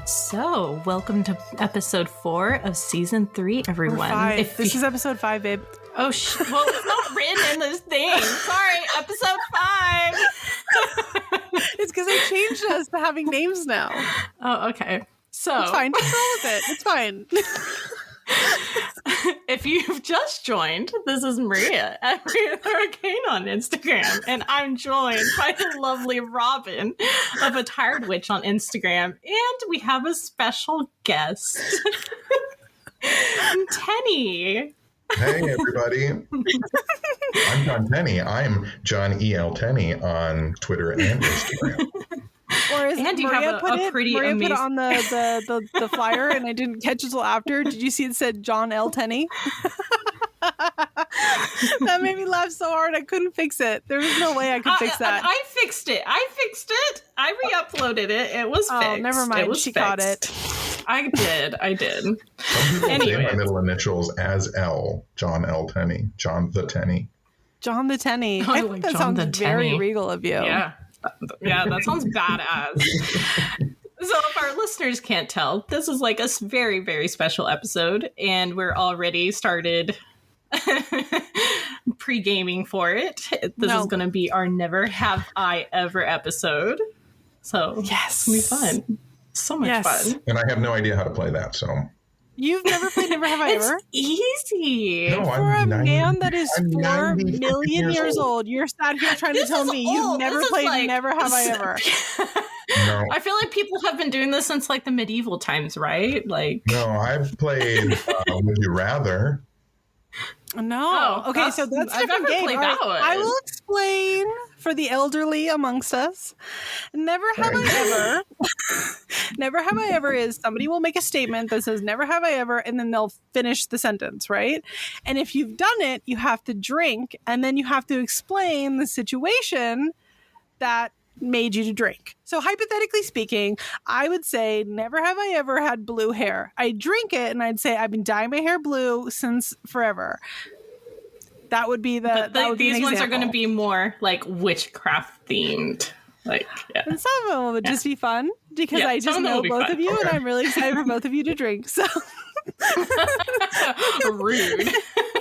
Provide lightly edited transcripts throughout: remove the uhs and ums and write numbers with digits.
So, welcome to episode 4 of season 3, everyone. This is episode 5, babe. Oh, well, it's not written in this thing. Sorry, episode 5. It's because I changed us to having names now. Oh, okay. So it's fine. Just roll with it. It's fine. If you've just joined, this is Maria at Maria the Hurricane on Instagram, and I'm joined by the lovely Robin of A Tired Witch on Instagram, and we have a special guest, Tenney. Hey, everybody. I'm John Tenney. I'm John E.L. Tenney on Twitter and Instagram. Or is and you Maria have a pretty Maria amazing... put it on the flyer, and I didn't catch it until after. Did you see it said John L. Tenney? That made me laugh so hard I couldn't fix it. There was no way I could fix that. I fixed it. I re-uploaded it. It was fixed. Oh, never mind. She caught it. I did. Some people say my middle initials as L. John L. Tenney. John the Tenney. John the Tenney. Oh, I think that sounds very regal of you. Yeah. Yeah, that sounds badass. So if our listeners can't tell, this is like a very, very special episode, and we're already started pre-gaming for it. This is going to be our Never Have I Ever episode. So yes, it's going to be fun. So much fun. And I have no idea how to play that, so... You've never played Never Have I Ever? It's easy. No, for a man that is 4 million years old, you're sat here trying to tell me you've never played Never Have I Ever. No. I feel like people have been doing this since like the medieval times, right? Like, no, I've played Would You Rather. No. Oh, okay, so that's a different game. That one. I will explain for the elderly amongst us. Never have I ever is somebody will make a statement that says never have I ever, and then they'll finish the sentence, right? And if you've done it, you have to drink, and then you have to explain the situation that made you to drink. So hypothetically speaking, I would say never have I ever had blue hair. I'd drink it and I'd say I've been dyeing my hair blue since forever. That would be these ones are going to be more like witchcraft themed. Like, yeah. And some of them would just be fun because I just know both of you, and I'm really excited for both of you to drink. So rude.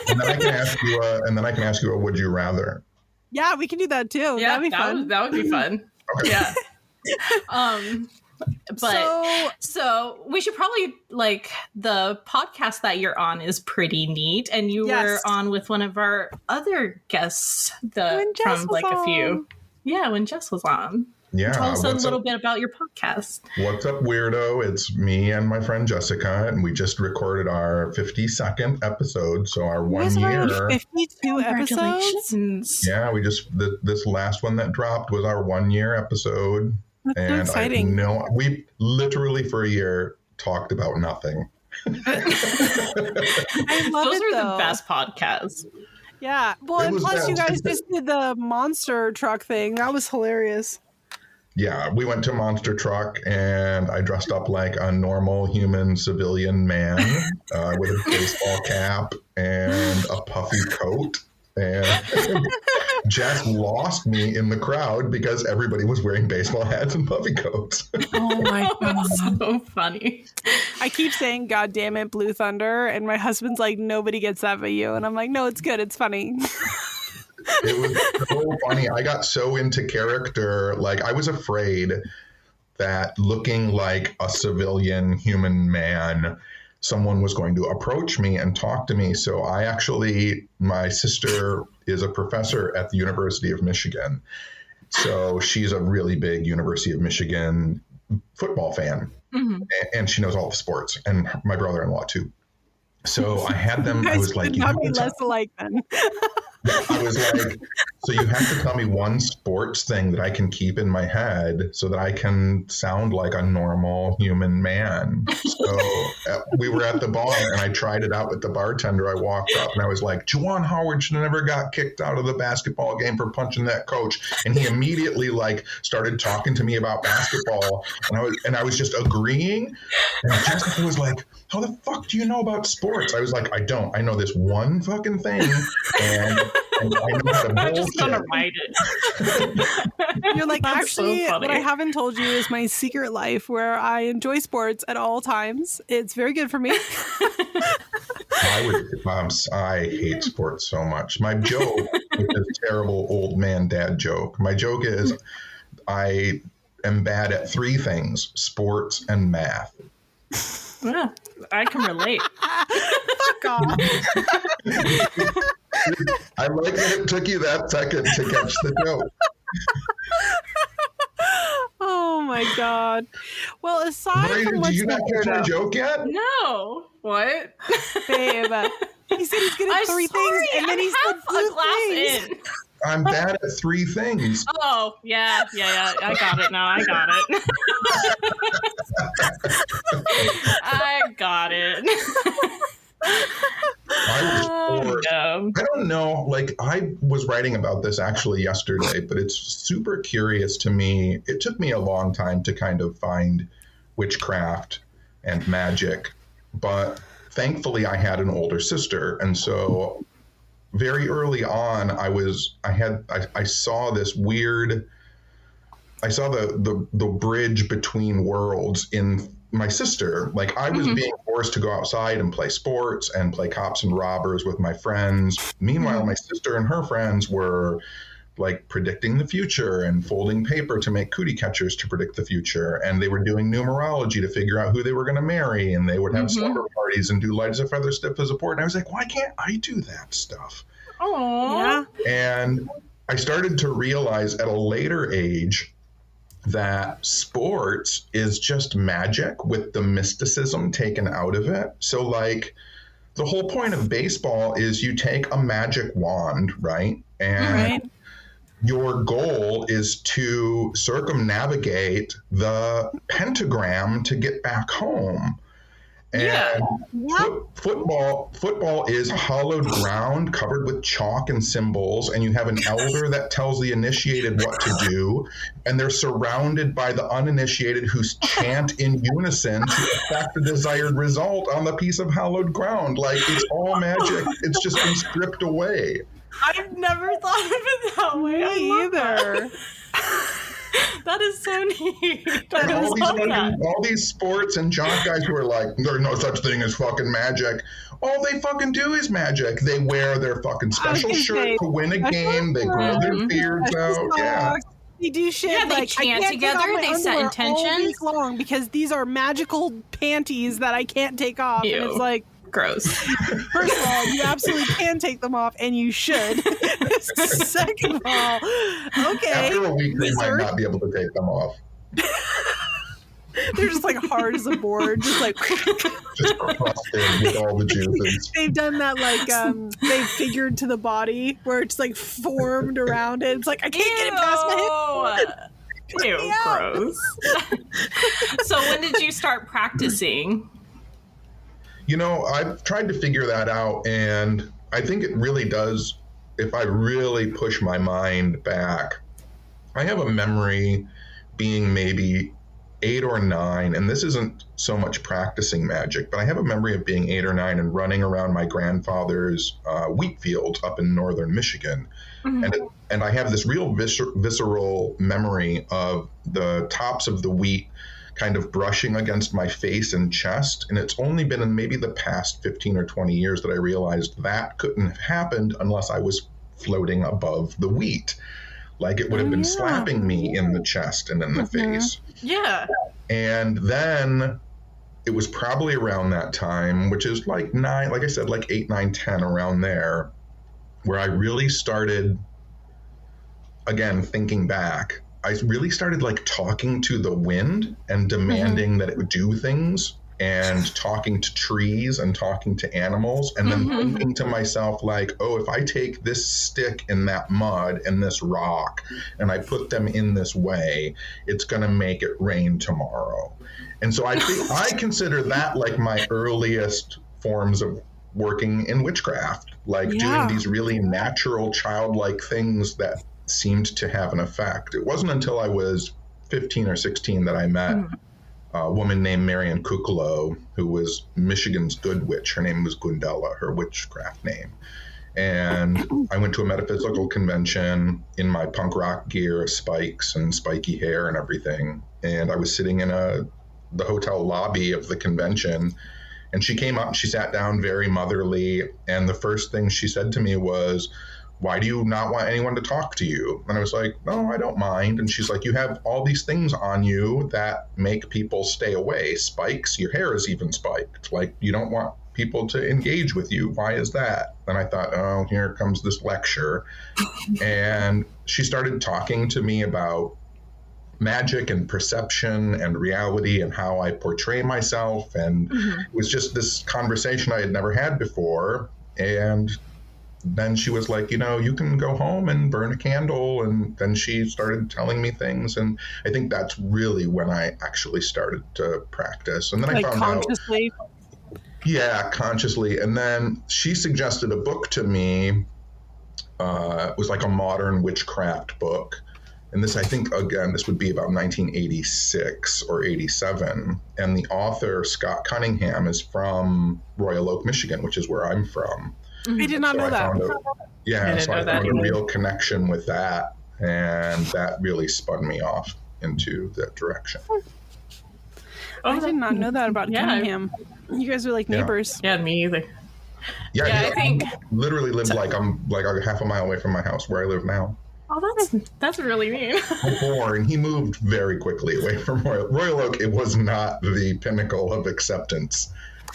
And then I can ask you a Would You Rather. Yeah, we can do that too. Yeah, that'd be fun. That would be fun. Okay. Yeah. So we should probably, like, the podcast that you're on is pretty neat, and you were on with one of our other guests from like a few. Yeah, when Jess was on. Yeah. Tell us a little bit about your podcast. What's up, weirdo? It's me and my friend Jessica, and we just recorded our 52nd episode. So our 1 year. 52 episodes? Yeah, we just this last one that dropped was our 1 year episode. That's so exciting. We literally for a year talked about nothing. I love Those it, are though. the best podcasts. Yeah. Well, and plus you guys just did the monster truck thing. That was hilarious. Yeah, we went to Monster Truck, and I dressed up like a normal human civilian man with a baseball cap and a puffy coat. And Jess lost me in the crowd because everybody was wearing baseball hats and puffy coats. Oh my God. That's so funny. I keep saying, God damn it, Blue Thunder. And my husband's like, nobody gets that but you. And I'm like, no, it's good. It's funny. It was so funny. I got so into character. Like, I was afraid that looking like a civilian human man, someone was going to approach me and talk to me. So my sister is a professor at the University of Michigan. So she's a really big University of Michigan football fan. Mm-hmm. And she knows all the sports, and my brother-in-law too. So I had them, I was like, you have to less alike then. I was like, so you have to tell me one sports thing that I can keep in my head so that I can sound like a normal human man. So we were at the bar, and I tried it out with the bartender. I walked up and I was like, Juwan Howard should have never got kicked out of the basketball game for punching that coach. And he immediately started talking to me about basketball, and I was just agreeing. And Jessica was like, how the fuck do you know about sports? I was like, I don't. I know this one fucking thing. And I'm just gonna write it. You're like, That's actually, so funny. what I haven't told you is my secret life where I enjoy sports at all times. It's very good for me. I hate sports so much. My joke is a terrible old man dad joke. My joke is I am bad at three things: sports and math. Yeah, I can relate. Fuck off. I like that it took you that second to catch the joke. Oh my god. Well, aside Maria, from do what's you not catch my joke yet? No. What? babe, he said he's good at three things, and then he said a glass things. in. I'm bad at three things. Oh, yeah. I got it now. I got it. I got it. I was forced. No. I don't know. Like, I was writing about this actually yesterday, but it's super curious to me. It took me a long time to kind of find witchcraft and magic, but thankfully I had an older sister. And so very early on, I saw this weird, I saw the bridge between worlds in my sister. Like, I was being forced to go outside and play sports and play cops and robbers with my friends. Meanwhile, my sister and her friends were like predicting the future and folding paper to make cootie catchers to predict the future. And they were doing numerology to figure out who they were going to marry. And they would have slumber parties and do light as a feather, stiff as a board. And I was like, why can't I do that stuff? Oh, Yeah. And I started to realize at a later age that sports is just magic with the mysticism taken out of it. So, like, the whole point of baseball is you take a magic wand, right? And your goal is to circumnavigate the pentagram to get back home. And football is hollowed ground covered with chalk and symbols, and you have an elder that tells the initiated what to do, and they're surrounded by the uninitiated who chant in unison to affect the desired result on the piece of hallowed ground. Like, it's all magic. It's just been stripped away. I've never thought of it that way. Me either. That is so neat. And all these sports and jock guys who are like, there's no such thing as fucking magic. All they fucking do is magic. They wear their fucking special shirt to win a game. They grow their beards out. Yeah. They do shit. Yeah, they like, chant together. They set intentions. All week long because these are magical panties that I can't take off. Ew. And it's like, gross. First of all, you absolutely can take them off, and you should. Second of all, okay. After a week, they might not be able to take them off. They're just like hard as a board, just like just crusted with all the juices. They've done that, like they've figured to the body where it's like formed around it. It's like I can't get it past my hip. Ew, gross. So when did you start practicing? You know, I've tried to figure that out, and I think it really does. If I really push my mind back, I have a memory being maybe 8 or 9, and this isn't so much practicing magic, but I have a memory of being 8 or 9 and running around my grandfather's wheat fields up in northern Michigan. And I have this real visceral memory of the tops of the wheat kind of brushing against my face and chest. And it's only been in maybe the past 15 or 20 years that I realized that couldn't have happened unless I was floating above the wheat. Like, it would have been slapping me in the chest and in the face. Yeah. And then it was probably around that time, which is like 9, like I said, like 8, 9, 10, around there, where I really started, again, thinking back, I really started like talking to the wind and demanding that it would do things, and talking to trees and talking to animals, and then thinking to myself like, oh, if I take this stick in that mud and this rock and I put them in this way, it's going to make it rain tomorrow. And so I think I consider that like my earliest forms of working in witchcraft, like doing these really natural childlike things that seemed to have an effect. It wasn't until I was 15 or 16 that I met a woman named Marian Kukalo, who was Michigan's good witch. Her name was Gundella, her witchcraft name. And I went to a metaphysical convention in my punk rock gear, spikes and spiky hair and everything. And I was sitting in the hotel lobby of the convention. And she came up and she sat down very motherly. And the first thing she said to me was, "Why do you not want anyone to talk to you?" And I was like, "No, I don't mind." And she's like, "You have all these things on you that make people stay away. Spikes, your hair is even spiked. Like, you don't want people to engage with you. Why is that?" And I thought, oh, here comes this lecture. And she started talking to me about magic and perception and reality and how I portray myself. And it was just this conversation I had never had before. And then she was like, you can go home and burn a candle. And then she started telling me things. And I think that's really when I actually started to practice. And then I found consciously. out. Yeah, consciously. And then she suggested a book to me. It was like a modern witchcraft book. And this, I think, again, this would be about 1986 or 87. And the author, Scott Cunningham, is from Royal Oak, Michigan, which is where I'm from. I did not know that. I found a real connection with that. And that really spun me off into that direction. I did not know that about Cunningham. You guys are like neighbors. Yeah, me either. Yeah, I think literally lived like a half a mile away from my house where I live now. Oh, that's really neat. Born, he moved very quickly away from Royal Oak. It was not the pinnacle of acceptance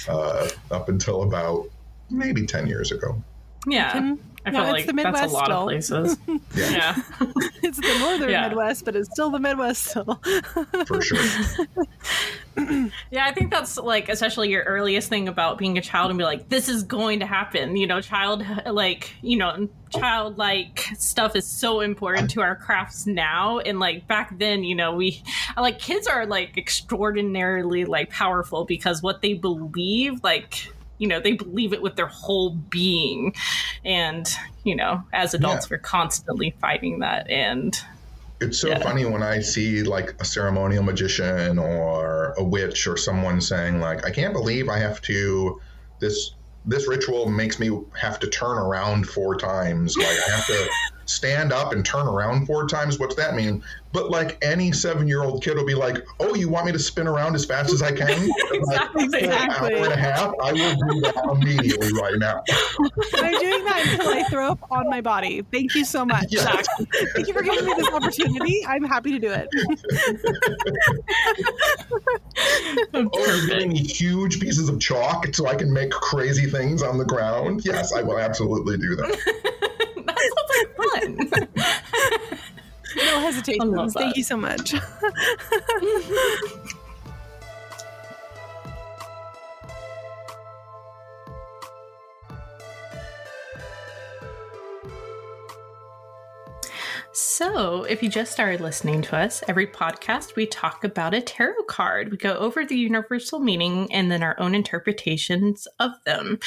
up until about maybe 10 years ago. Yeah. I feel like the Midwest that's a lot still. of places. Yeah. It's the northern Midwest, but it's still the Midwest still. For sure. Yeah, I think that's like especially your earliest thing about being a child and be like, this is going to happen. Childlike stuff is so important to our crafts now. And like back then, we like kids are like extraordinarily like powerful because what they believe, they believe it with their whole being. And, as adults, we're constantly fighting that. And it's so funny when I see like a ceremonial magician or a witch or someone saying like, I can't believe I have to, this ritual makes me have to turn around 4 times. Like I have to stand up and turn around 4 times. What's that mean? But like any 7-year-old kid will be like, oh, you want me to spin around as fast as I can? Exactly. For an hour and a half? I will do that immediately right now. I'm doing that until I throw up on my body. Thank you so much. Yes. Thank you for giving me this opportunity. I'm happy to do it. You're giving me huge pieces of chalk so I can make crazy things on the ground? Yes, I will absolutely do that. That sounds like fun. No hesitation. Thank you so much. So, if you just started listening to us, every podcast we talk about a tarot card. We go over the universal meaning and then our own interpretations of them.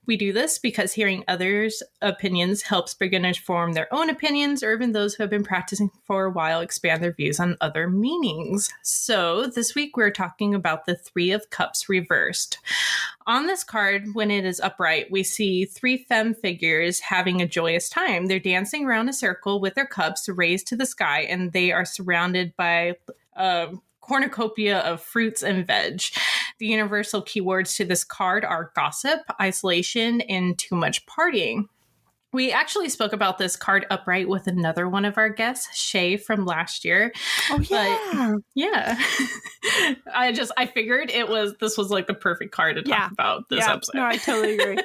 We do this because hearing others' opinions helps beginners form their own opinions, or even those who have been practicing for a while expand their views on other meanings. So, this week we're talking about the 3 of Cups reversed. On this card, when it is upright, we see 3 femme figures having a joyous time. They're dancing around a circle with their cups raised to the sky, and they are surrounded by a cornucopia of fruits and veg. The universal keywords to this card are gossip, isolation, and too much partying. We actually spoke about this card upright with another one of our guests, Shay, from last year. Oh, yeah. But, yeah. I figured this was like the perfect card to talk about this episode. No, I totally agree.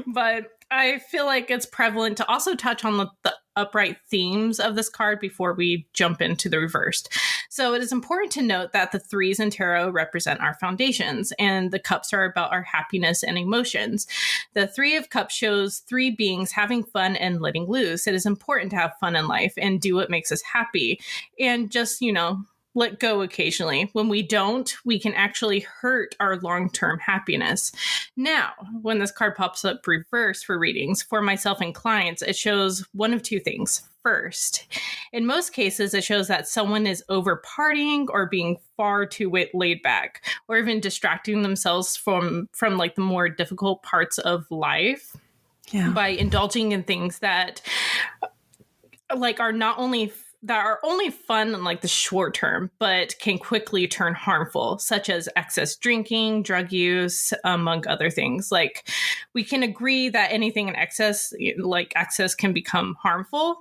But I feel like it's prevalent to also touch on the upright themes of this card before we jump into the reversed. So it is important to note that the 3s in tarot represent our foundations, and the cups are about our happiness and emotions. The 3 of Cups shows 3 beings having fun and letting loose. It is important to have fun in life and do what makes us happy, and just, let go occasionally. When we don't, we can actually hurt our long-term happiness. Now, when this card pops up reverse for readings, for myself and clients, it shows one of 2 things. First, in most cases, it shows that someone is over partying or being far too laid back, or even distracting themselves from like the more difficult parts of life. by indulging in things that like are not only that are only fun in like the short term, but can quickly turn harmful, such as excess drinking, drug use, among other things. Like, we can agree that anything in excess, like excess, can become harmful.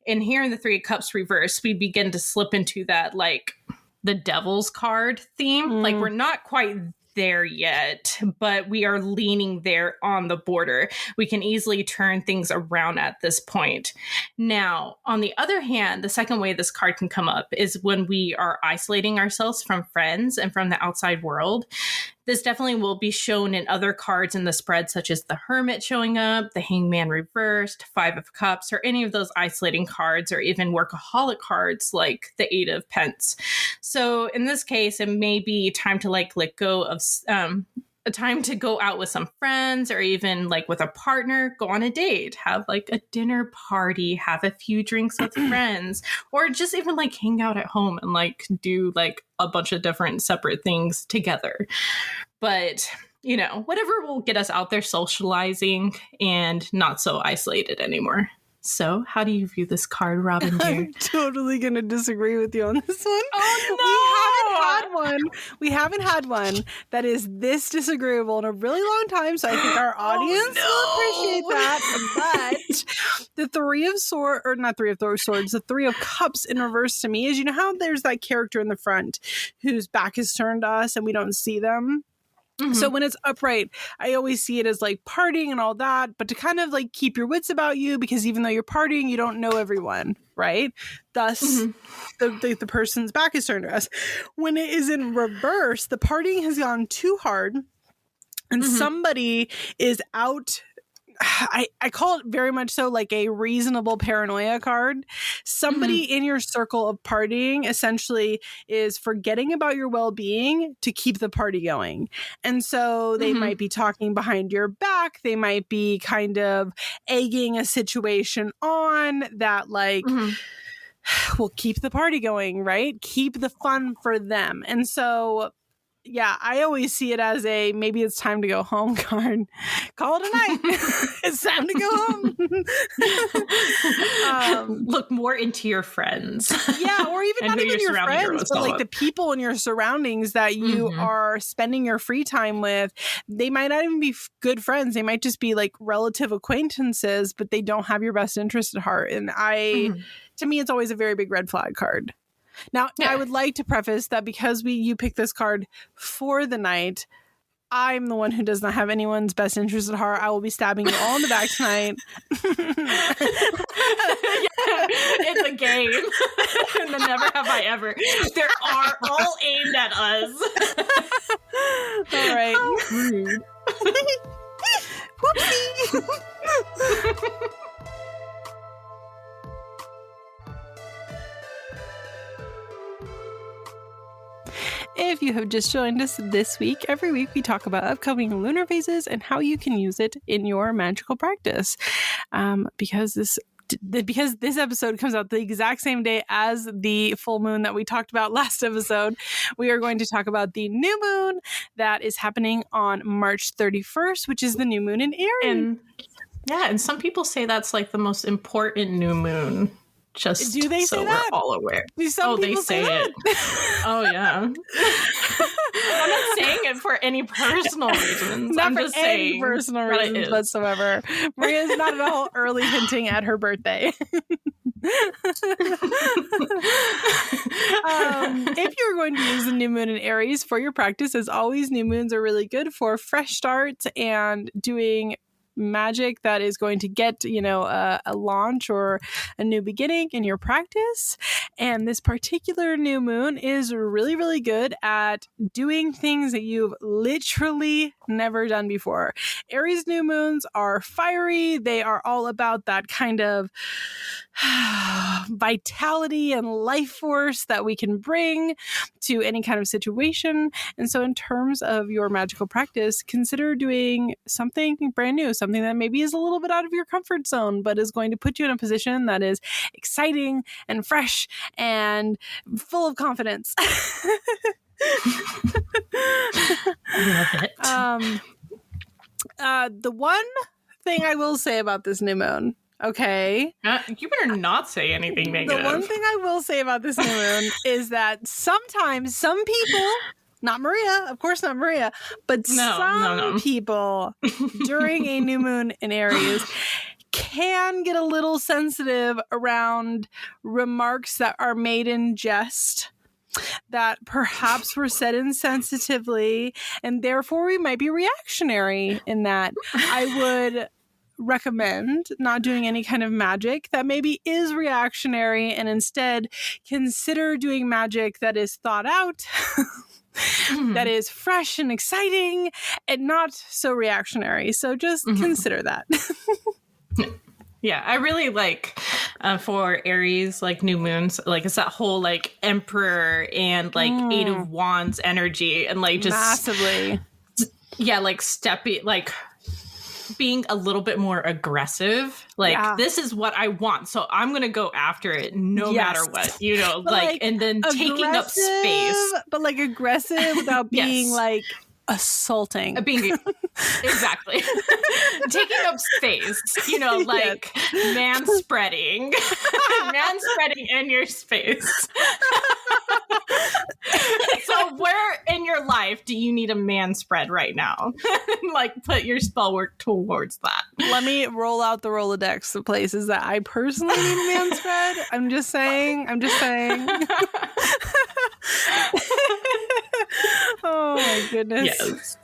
And here in the Three of Cups reverse, we begin to slip into that, like, the devil's card theme. Like, we're not quite there yet, but we are leaning there on the border. We can easily turn things around at this point. Now, on the other hand, the second way this card can come up is when we are isolating ourselves from friends and from the outside world. This definitely will be shown in other cards in the spread, such as the Hermit showing up, the Hangman reversed, Five of Cups, or any of those isolating cards, or even workaholic cards like the Eight of Pence. So in this case, it may be time to like let go of a time to go out with some friends, or even like with a partner, go on a date, have like a dinner party, have a few drinks with friends, or just even like hang out at home and like do like a bunch of different separate things together. But, you know, whatever will get us out there socializing and not so isolated anymore. So, how do you view this card, Robin dear? I'm totally going to disagree with you on this one. Oh, no! We haven't had one that is this disagreeable in a really long time, so I think our audience will appreciate that. But the Three of Swords, or not Three of Swords, the Three of Cups in reverse to me is, you know how there's that character in the front whose back is turned to us and we don't see them? Mm-hmm. So when it's upright, I always see it as like partying and all that, but to kind of like keep your wits about you, because even though you're partying, you don't know everyone, right? Thus, the person's back is turned to us. When it is in reverse, the partying has gone too hard and somebody is out. I call it very much so like a reasonable paranoia card. Somebody in your circle of partying essentially is forgetting about your well-being to keep the party going. And so they might be talking behind your back. They might be kind of egging a situation on that, like, will keep the party going, right? Keep the fun for them. And so, yeah, I always see it as a maybe it's time to go home card. Call it a night. It's time to go home. Look more into your friends. Yeah, or even not even your friends, but like the people in your surroundings that you are spending your free time with. They might not even be good friends. They might just be like relative acquaintances, but they don't have your best interest at heart. And to me, it's always a very big red flag card. Now, I would like to preface that because you picked this card for the night, I'm the one who does not have anyone's best interest at heart. I will be stabbing you all in the back tonight. It's a game. And the Never Have I Ever. They are all aimed at us. All right. How rude. Whoopsie. If you have just joined us this week, every week we talk about upcoming lunar phases and how you can use it in your magical practice. Because this episode comes out the exact same day as the full moon that we talked about last episode, we are going to talk about the new moon that is happening on March 31st, which is the new moon in Aries. And some people say that's like the most important new moon. Just do they so say that? We're all aware. Do some people say it. Oh yeah. I'm not saying it for any personal reasons. Not I'm for just any saying personal reasons whatsoever. Maria's not at all early hinting at her birthday. If you're going to use the new moon in Aries for your practice, as always, new moons are really good for fresh starts and doing magic that is going to get, a launch or a new beginning in your practice. And this particular new moon is really, really good at doing things that you've literally never done before. Aries new moons are fiery. They are all about that kind of vitality and life force that we can bring to any kind of situation. And so in terms of your magical practice, consider doing something brand new, something that maybe is a little bit out of your comfort zone, but is going to put you in a position that is exciting and fresh and full of confidence. Love it. The one thing I will say about this new moon, okay? You better not say anything negative. The one thing I will say about this new moon is that sometimes some people, not Maria, of course not Maria, but some people during a new moon in Aries can get a little sensitive around remarks that are made in jest, that perhaps were said insensitively, and therefore we might be reactionary in that. I would recommend not doing any kind of magic that maybe is reactionary, and instead consider doing magic that is thought out, that is fresh and exciting, and not so reactionary. So just consider that. Yeah, I really like for Aries, like new moons, like it's that whole like Emperor and like Eight of Wands energy, and like just massively, yeah, like stepping, like being a little bit more aggressive. Like this is what I want, so I'm gonna go after it no matter what, you know, like and then taking up space, but like aggressive without being like assaulting, being exactly taking up space, you know, like man spreading in your space. So where in your life do you need a man spread right now? Like put your spell work towards that. Let me roll out the Rolodex of places that I personally need a man spread. I'm just saying. Oh my goodness. Yes.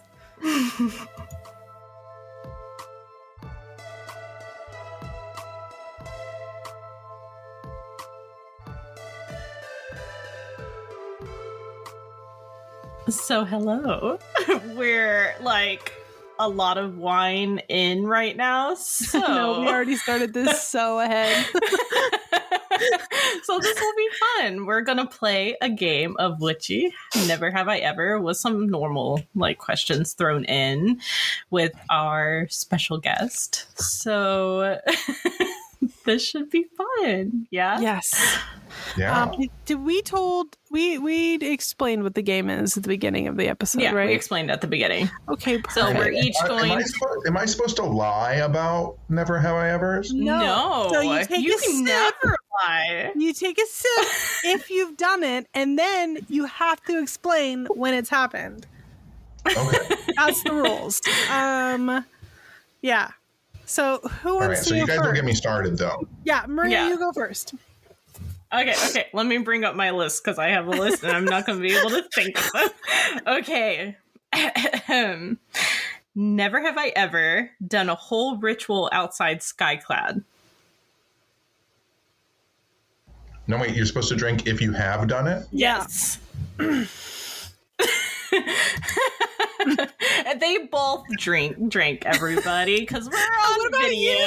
So hello. We're like a lot of wine in right now. So no, we already started this so ahead. So this will be fun. We're gonna play a game of Witchy Never Have I Ever with some normal like questions thrown in with our special guest. So this should be fun. Yeah. Yes. Yeah. We explained what the game is at the beginning of the episode, yeah, right? We explained at the beginning. Okay, perfect. So we're each going. Am I supposed to lie about Never Have I Ever? No. So you take a sip. Never lie. You take a sip if you've done it, and then you have to explain when it's happened. Okay. That's the rules. Yeah. So who wants to go first? So you guys will get me started, though. Yeah, Maria, you go first. Okay. Let me bring up my list because I have a list and I'm not going to be able to think of them. Okay. Never have I ever done a whole ritual outside Skyclad. No, wait, you're supposed to drink if you have done it? Yes. They both drink everybody, because we're on video.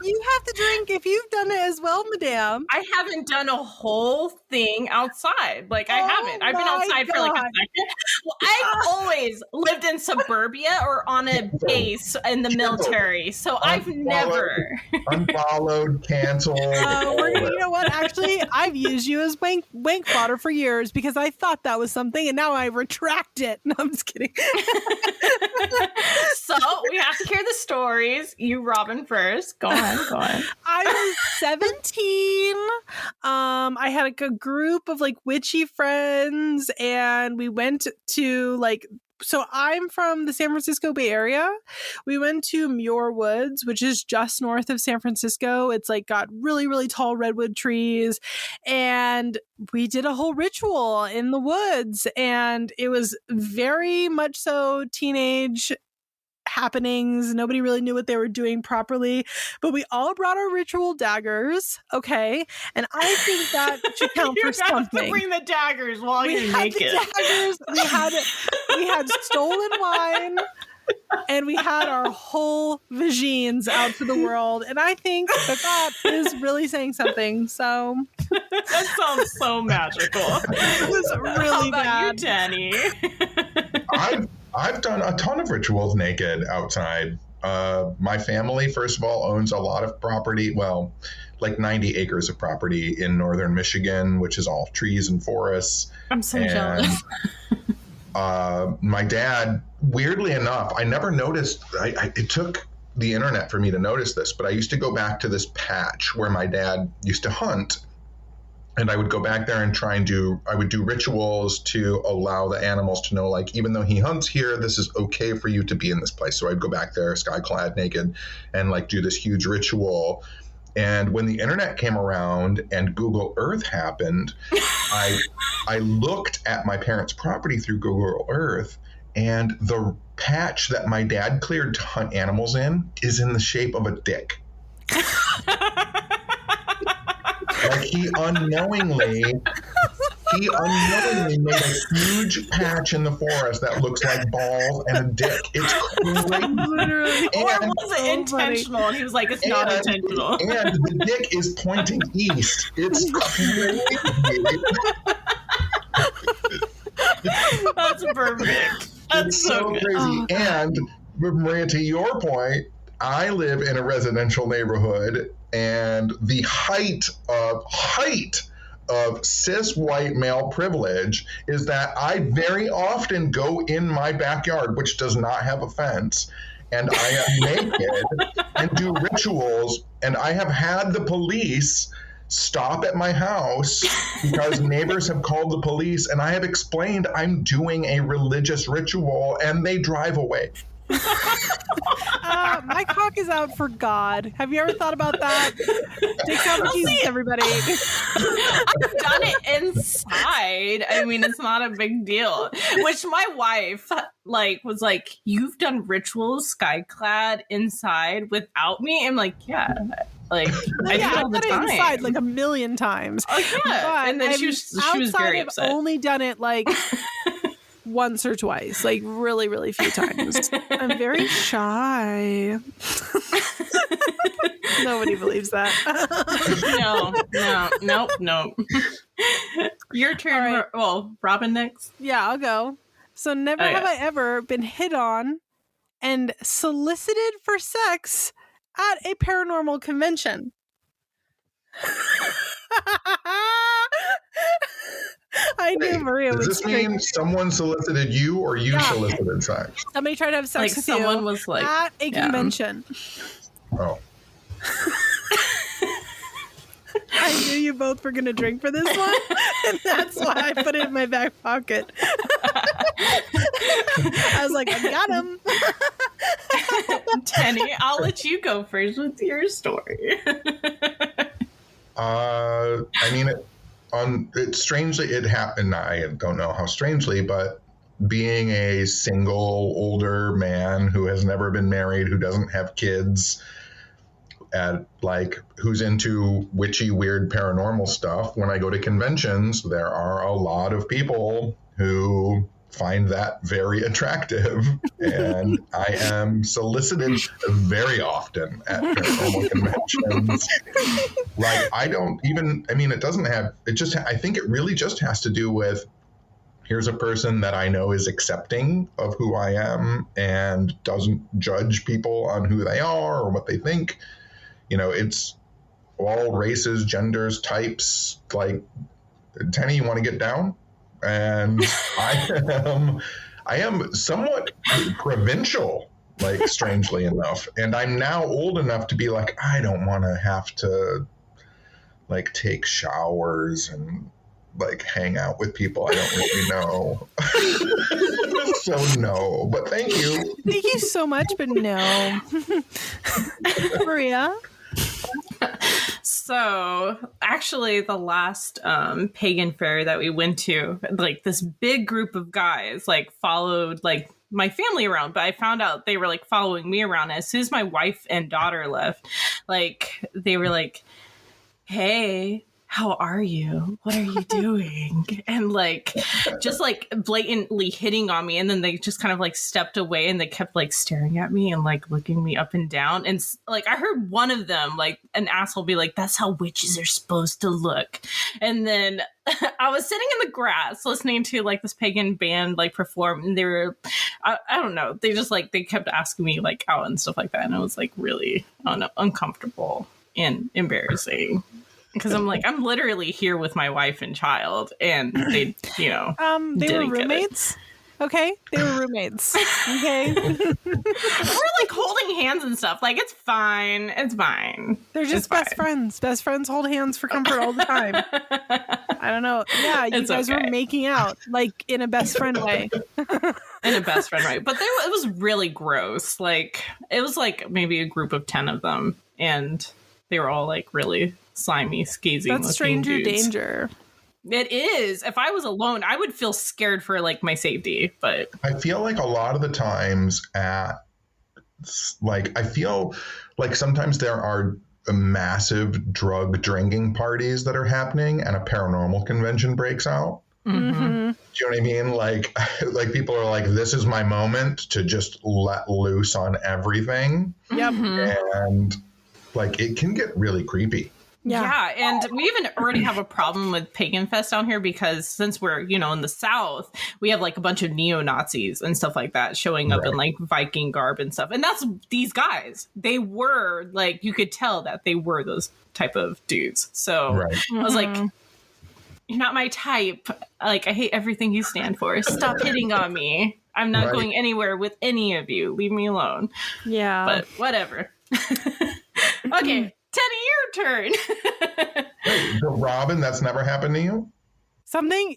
You have to drink if you've done it as well, madame. I haven't done a whole thing outside. Like, I haven't. I've been outside for like a second. Well, I've always lived in suburbia or on a base in the military, so I've never unfollowed, canceled. You know what? Actually, I've used you as wank fodder for years because I thought that was something, and now I retract it. No, I'm just kidding. So we have to hear the stories. You, Robin, first. Go on. I was 17. I had like a group of like witchy friends, and we went to like. So I'm from the San Francisco Bay Area. We went to Muir Woods, which is just north of San Francisco. It's like got really, really tall redwood trees. And we did a whole ritual in the woods. And it was very much so teenage happenings. Nobody really knew what they were doing properly, but we all brought our ritual daggers. Okay. And I think that should count for something. You have to bring the daggers while you're naked. We had stolen wine, and we had our whole vagines out to the world. And I think that is really saying something. So that sounds so magical. It was really bad. You, Tenney? I've done a ton of rituals naked outside. My family, first of all, owns a lot of property. Well, like 90 acres of property in northern Michigan, which is all trees and forests. I'm so jealous. My dad, weirdly enough, I never noticed. It took the internet for me to notice this, but I used to go back to this patch where my dad used to hunt. And I would go back there and I would do rituals to allow the animals to know, like, even though he hunts here, this is okay for you to be in this place. So I'd go back there, sky-clad, naked, and like do this huge ritual. And when the internet came around and Google Earth happened, I looked at my parents' property through Google Earth, and the patch that my dad cleared to hunt animals in is in the shape of a dick. Like he unknowingly made a huge patch in the forest that looks like balls and a dick. It's crazy. Literally. Or was it intentional? And he was like, it's not intentional. And the dick is pointing east. It's crazy. That's perfect. That's It's so good. crazy. And Maria, to your point, I live in a residential neighborhood, and the height of cis white male privilege is that I very often go in my backyard, which does not have a fence, and I am naked and do rituals, and I have had the police stop at my house because neighbors have called the police, and I have explained I'm doing a religious ritual, and they drive away. My cock is out for God. Have you ever thought about that? Dicks out for Jesus, everybody. I've done it inside. I mean, it's not a big deal. Which my wife was like, you've done rituals sky-clad inside without me? I'm like, yeah. Like, I do it all the I've done time. it inside like a million times. Oh, yeah. But And then she was very upset. I've only done it like once or twice, like really, really few times. I'm very shy. Nobody believes that. No. Your turn. Right. Well, Robin next. Yeah, I'll go. So never have I ever been hit on and solicited for sex at a paranormal convention. I knew Maria Does would this mean someone solicited you or you solicited sex? Somebody tried to have sex with someone you was like at a convention. Oh. I knew you both were going to drink for this one, and that's why I put it in my back pocket. I was like, I got him. Tenney, I'll let you go first with your story. I mean, it happened. I don't know how strangely, but being a single older man who has never been married, who doesn't have kids, who's into witchy, weird, paranormal stuff. When I go to conventions, there are a lot of people who find that very attractive, and I am solicited very often at paranormal conventions. I think it really just has to do with, here's a person that I know is accepting of who I am and doesn't judge people on who they are or what they think. You know, it's all races, genders, types. Like, Tenney, you want to get down? And I am somewhat provincial, like, strangely enough. And I'm now old enough to be like, I don't want to have to, like, take showers and, like, hang out with people I don't really know. So no, but thank you. Thank you so much, but no. Maria? So actually the last pagan fair that we went to, like, this big group of guys like followed like my family around, but I found out they were like following me around. As soon as my wife and daughter left, like, they were like, hey, how are you? What are you doing? And like, just like blatantly hitting on me. And then they just kind of like stepped away, and they kept like staring at me and like looking me up and down. And like, I heard one of them, like an asshole, be like, that's how witches are supposed to look. And then I was sitting in the grass listening to like this pagan band like perform, and they were, I don't know, they just like, they kept asking me like out and stuff like that. And I was like really, I don't know, uncomfortable and embarrassing. Because I'm like, I'm literally here with my wife and child, and they, you know, they were roommates. Okay, they were roommates. Okay, we're like holding hands and stuff. Like it's fine. It's fine. They're just best friends. Best friends hold hands for comfort all the time. I don't know. Yeah, you guys were making out like in a best friend way. In a best friend way, but it was really gross. Like it was like maybe a group of 10 of them, and they were all like really slimy, skeezy. That's stranger danger. It is. If I was alone, I would feel scared for like my safety, but I feel like a lot of the times I feel like sometimes there are massive drug drinking parties that are happening and a paranormal convention breaks out. Mm-hmm. Do you know what I mean? Like people are like, this is my moment to just let loose on everything. Yep. And like, it can get really creepy. Yeah, and we even already have a problem with Pagan Fest down here because since we're, in the South, we have like a bunch of neo-Nazis and stuff like that showing up in like Viking garb and stuff. And that's these guys. They were like, you could tell that they were those type of dudes. So I was like, you're not my type. Like, I hate everything you stand for. Stop hitting on me. I'm not going anywhere with any of you. Leave me alone. Yeah. But whatever. Okay. Tenney, your turn. Wait, so Robin, that's never happened to you?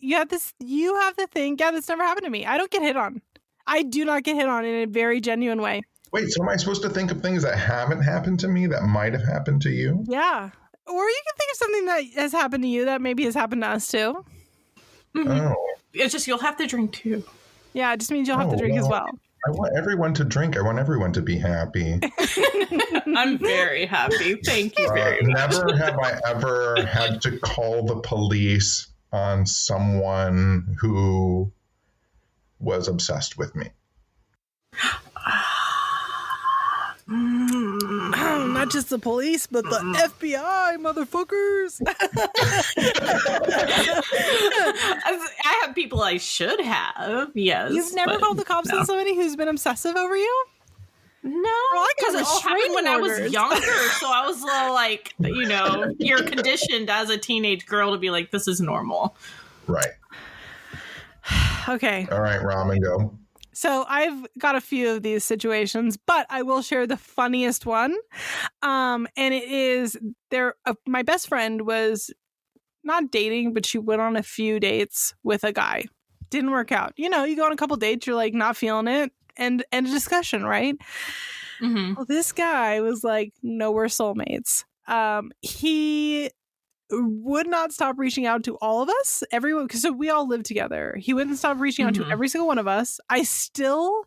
You have to think, yeah, that's never happened to me. I don't get hit on. I do not get hit on in a very genuine way. Wait, so am I supposed to think of things that haven't happened to me that might have happened to you? Yeah. Or you can think of something that has happened to you that maybe has happened to us too. Oh. It's just you'll have to drink too. Yeah, it just means you'll have to drink as well. I want everyone to drink. I want everyone to be happy. I'm very happy. Thank you very much. Never have I ever had to call the police on someone who was obsessed with me. Not just the police, but the FBI, motherfuckers. I have people I should have. Yes. You've never called the cops on somebody who's been obsessive over you? No, because it all happened when I was younger. So I was like, you're conditioned as a teenage girl to be like, this is normal. Right. Okay. All right, Ramen, go. So I've got a few of these situations, but I will share the funniest one. And it is my best friend was not dating, but she went on a few dates with a guy. Didn't work out. You go on a couple dates, you're like not feeling it, and a discussion, right? Mm-hmm. Well, this guy was like, no, we're soulmates. He would not stop reaching out to all of us, everyone, because we all live together. He wouldn't stop reaching out to every single one of us. I still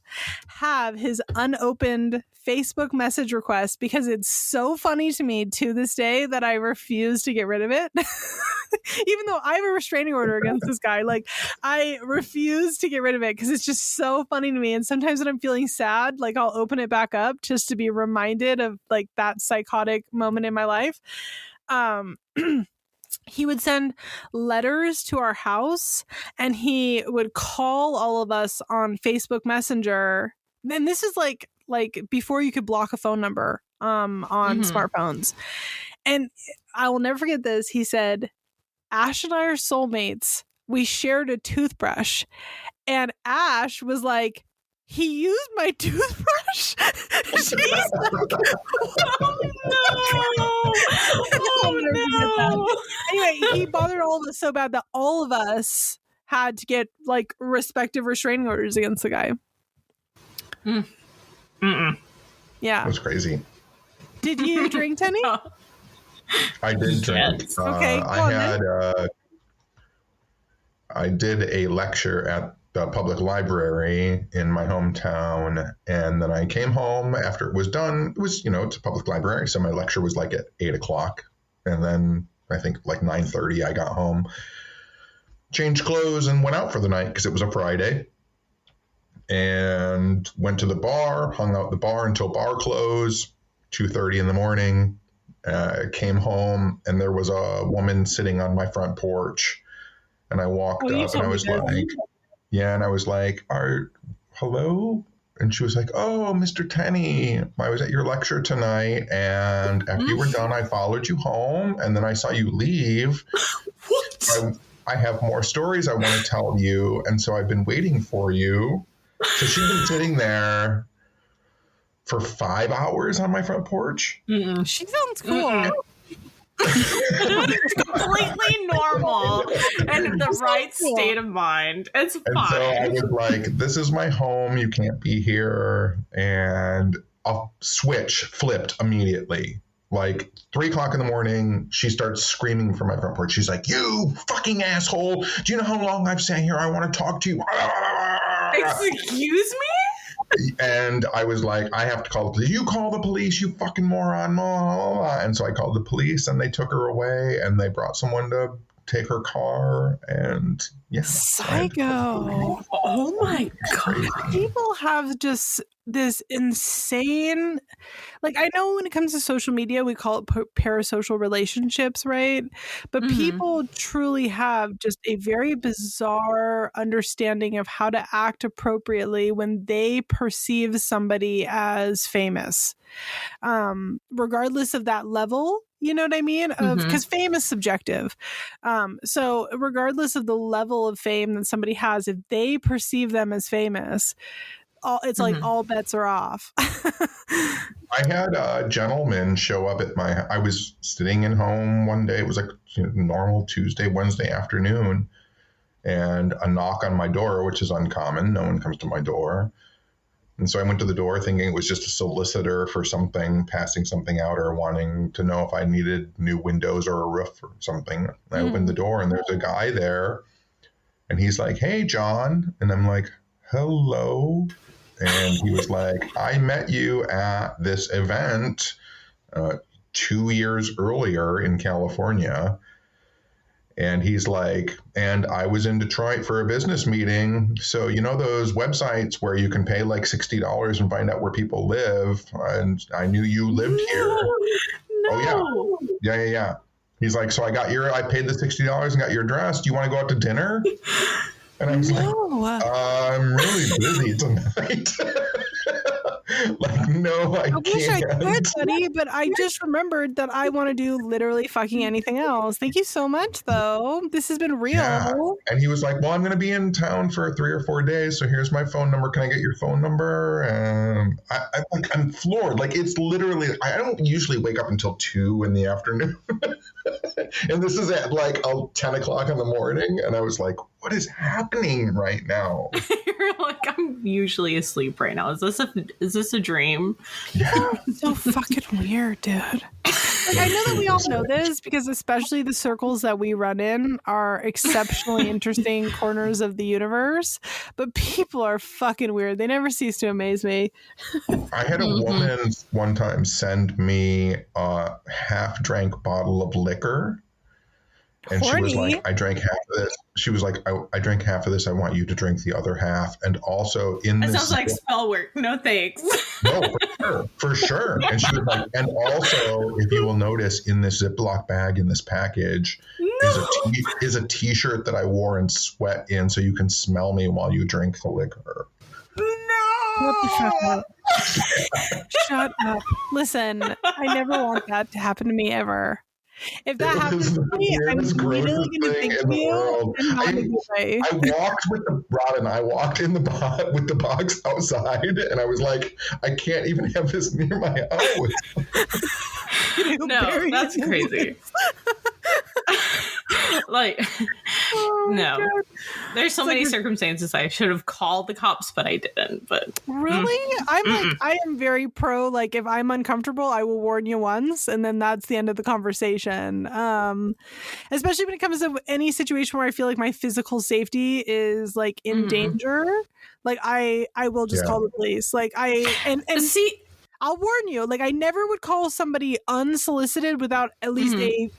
have his unopened Facebook message request because it's so funny to me to this day that I refuse to get rid of it. Even though I have a restraining order against this guy, like I refuse to get rid of it because it's just so funny to me. And sometimes when I'm feeling sad, like I'll open it back up just to be reminded of like that psychotic moment in my life. He would send letters to our house and he would call all of us on Facebook Messenger. And this is like before you could block a phone number on smartphones. And I will never forget this. He said, Ash and I are soulmates. We shared a toothbrush. And Ash was like, he used my toothbrush? She's like, oh no. Anyway, he bothered all of us so bad that all of us had to get like respective restraining orders against the guy. Yeah. That's crazy. Did you drink, Tenney? I did drink. Yes. Okay, I did a lecture at the public library in my hometown, and then I came home after it was done. It was, it's a public library, so my lecture was like at 8:00, and then I think like 9:30 I got home, changed clothes, and went out for the night because it was a Friday, and went to the bar, hung out at the bar until bar close, 2:30 in the morning. Came home, and there was a woman sitting on my front porch, and I walked up, and I was like, and I was like, hello? And she was like, oh, Mr. Tenney, I was at your lecture tonight, and after you were done, I followed you home, and then I saw you leave. What? I have more stories I want to tell you. And so I've been waiting for you. So she's been sitting there for 5 hours on my front porch. Mm-mm. She sounds cool. Completely normal and in the right state of mind. It's fine. And so I was like, this is my home. You can't be here. And a switch flipped immediately. Like 3 o'clock in the morning, she starts screaming from my front porch. She's like, you fucking asshole. Do you know how long I've sat here? I want to talk to you. Excuse me? And I was like, I have to call the police. You call the police, you fucking moron. And so I called the police and they took her away and they brought someone to take her car. And yeah. Psycho. Oh my God. People have just this insane, like, I know when it comes to social media, we call it parasocial relationships, right? But people truly have just a very bizarre understanding of how to act appropriately when they perceive somebody as famous, regardless of that level. You know what I mean? Because fame is subjective. So regardless of the level of fame that somebody has, if they perceive them as famous, it's like all bets are off. I had a gentleman show up at I was sitting in home one day. It was like normal Tuesday, Wednesday afternoon, and a knock on my door, which is uncommon. No one comes to my door. And so I went to the door thinking it was just a solicitor for something, passing something out or wanting to know if I needed new windows or a roof or something. And I opened the door and there's a guy there and he's like, hey, John. And I'm like, hello. And he was like, I met you at this event 2 years earlier in California. And he's like, and I was in Detroit for a business meeting. So, you know, those websites where you can pay like $60 and find out where people live. And I knew you lived here. No. Oh, yeah. Yeah. He's like, so I paid the $60 and got your address. Do you want to go out to dinner? And I was like, I'm really busy tonight. Like, no, I can't. Wish I could, buddy, but I just remembered that I want to do literally fucking anything else. Thank you so much, though. This has been real. Yeah. And he was like, well, I'm going to be in town for 3 or 4 days, so here's my phone number. Can I get your phone number? And I'm floored. Like, it's literally, I don't usually wake up until 2 in the afternoon. And this is at like 10 o'clock in the morning. And I was like, what is happening right now? You're like, I'm usually asleep right now. Is this a dream? Yeah. So fucking weird, dude. Like, I know that we all know this because especially the circles that we run in are exceptionally interesting corners of the universe, but people are fucking weird. They never cease to amaze me. I had a woman one time send me a half-drank bottle of liquor. And Horny. She was like, I drank half of this. She was like, I drank half of this. I want you to drink the other half. And also in that this. Sounds like spell work. No thanks. No, for sure. And she was like, and also, if you will notice, in this Ziploc bag in this package is a T-shirt that I wore and sweat in, so you can smell me while you drink the liquor. No. What the fuck up? Shut up. Listen, I never want that to happen to me ever. If that happens to me, I'm immediately going to think of you and not in a good way. I walked with the box outside, and I was like, I can't even have this near my house. No, that's crazy. Like, no. God. There's so many circumstances I should have called the cops, but I didn't. But really, I am very pro. Like, if I'm uncomfortable, I will warn you once, and then that's the end of the conversation. Especially when it comes to any situation where I feel like my physical safety is like in danger. Like, I will just call the police. Like, and see. I'll warn you, like, I never would call somebody unsolicited without at least a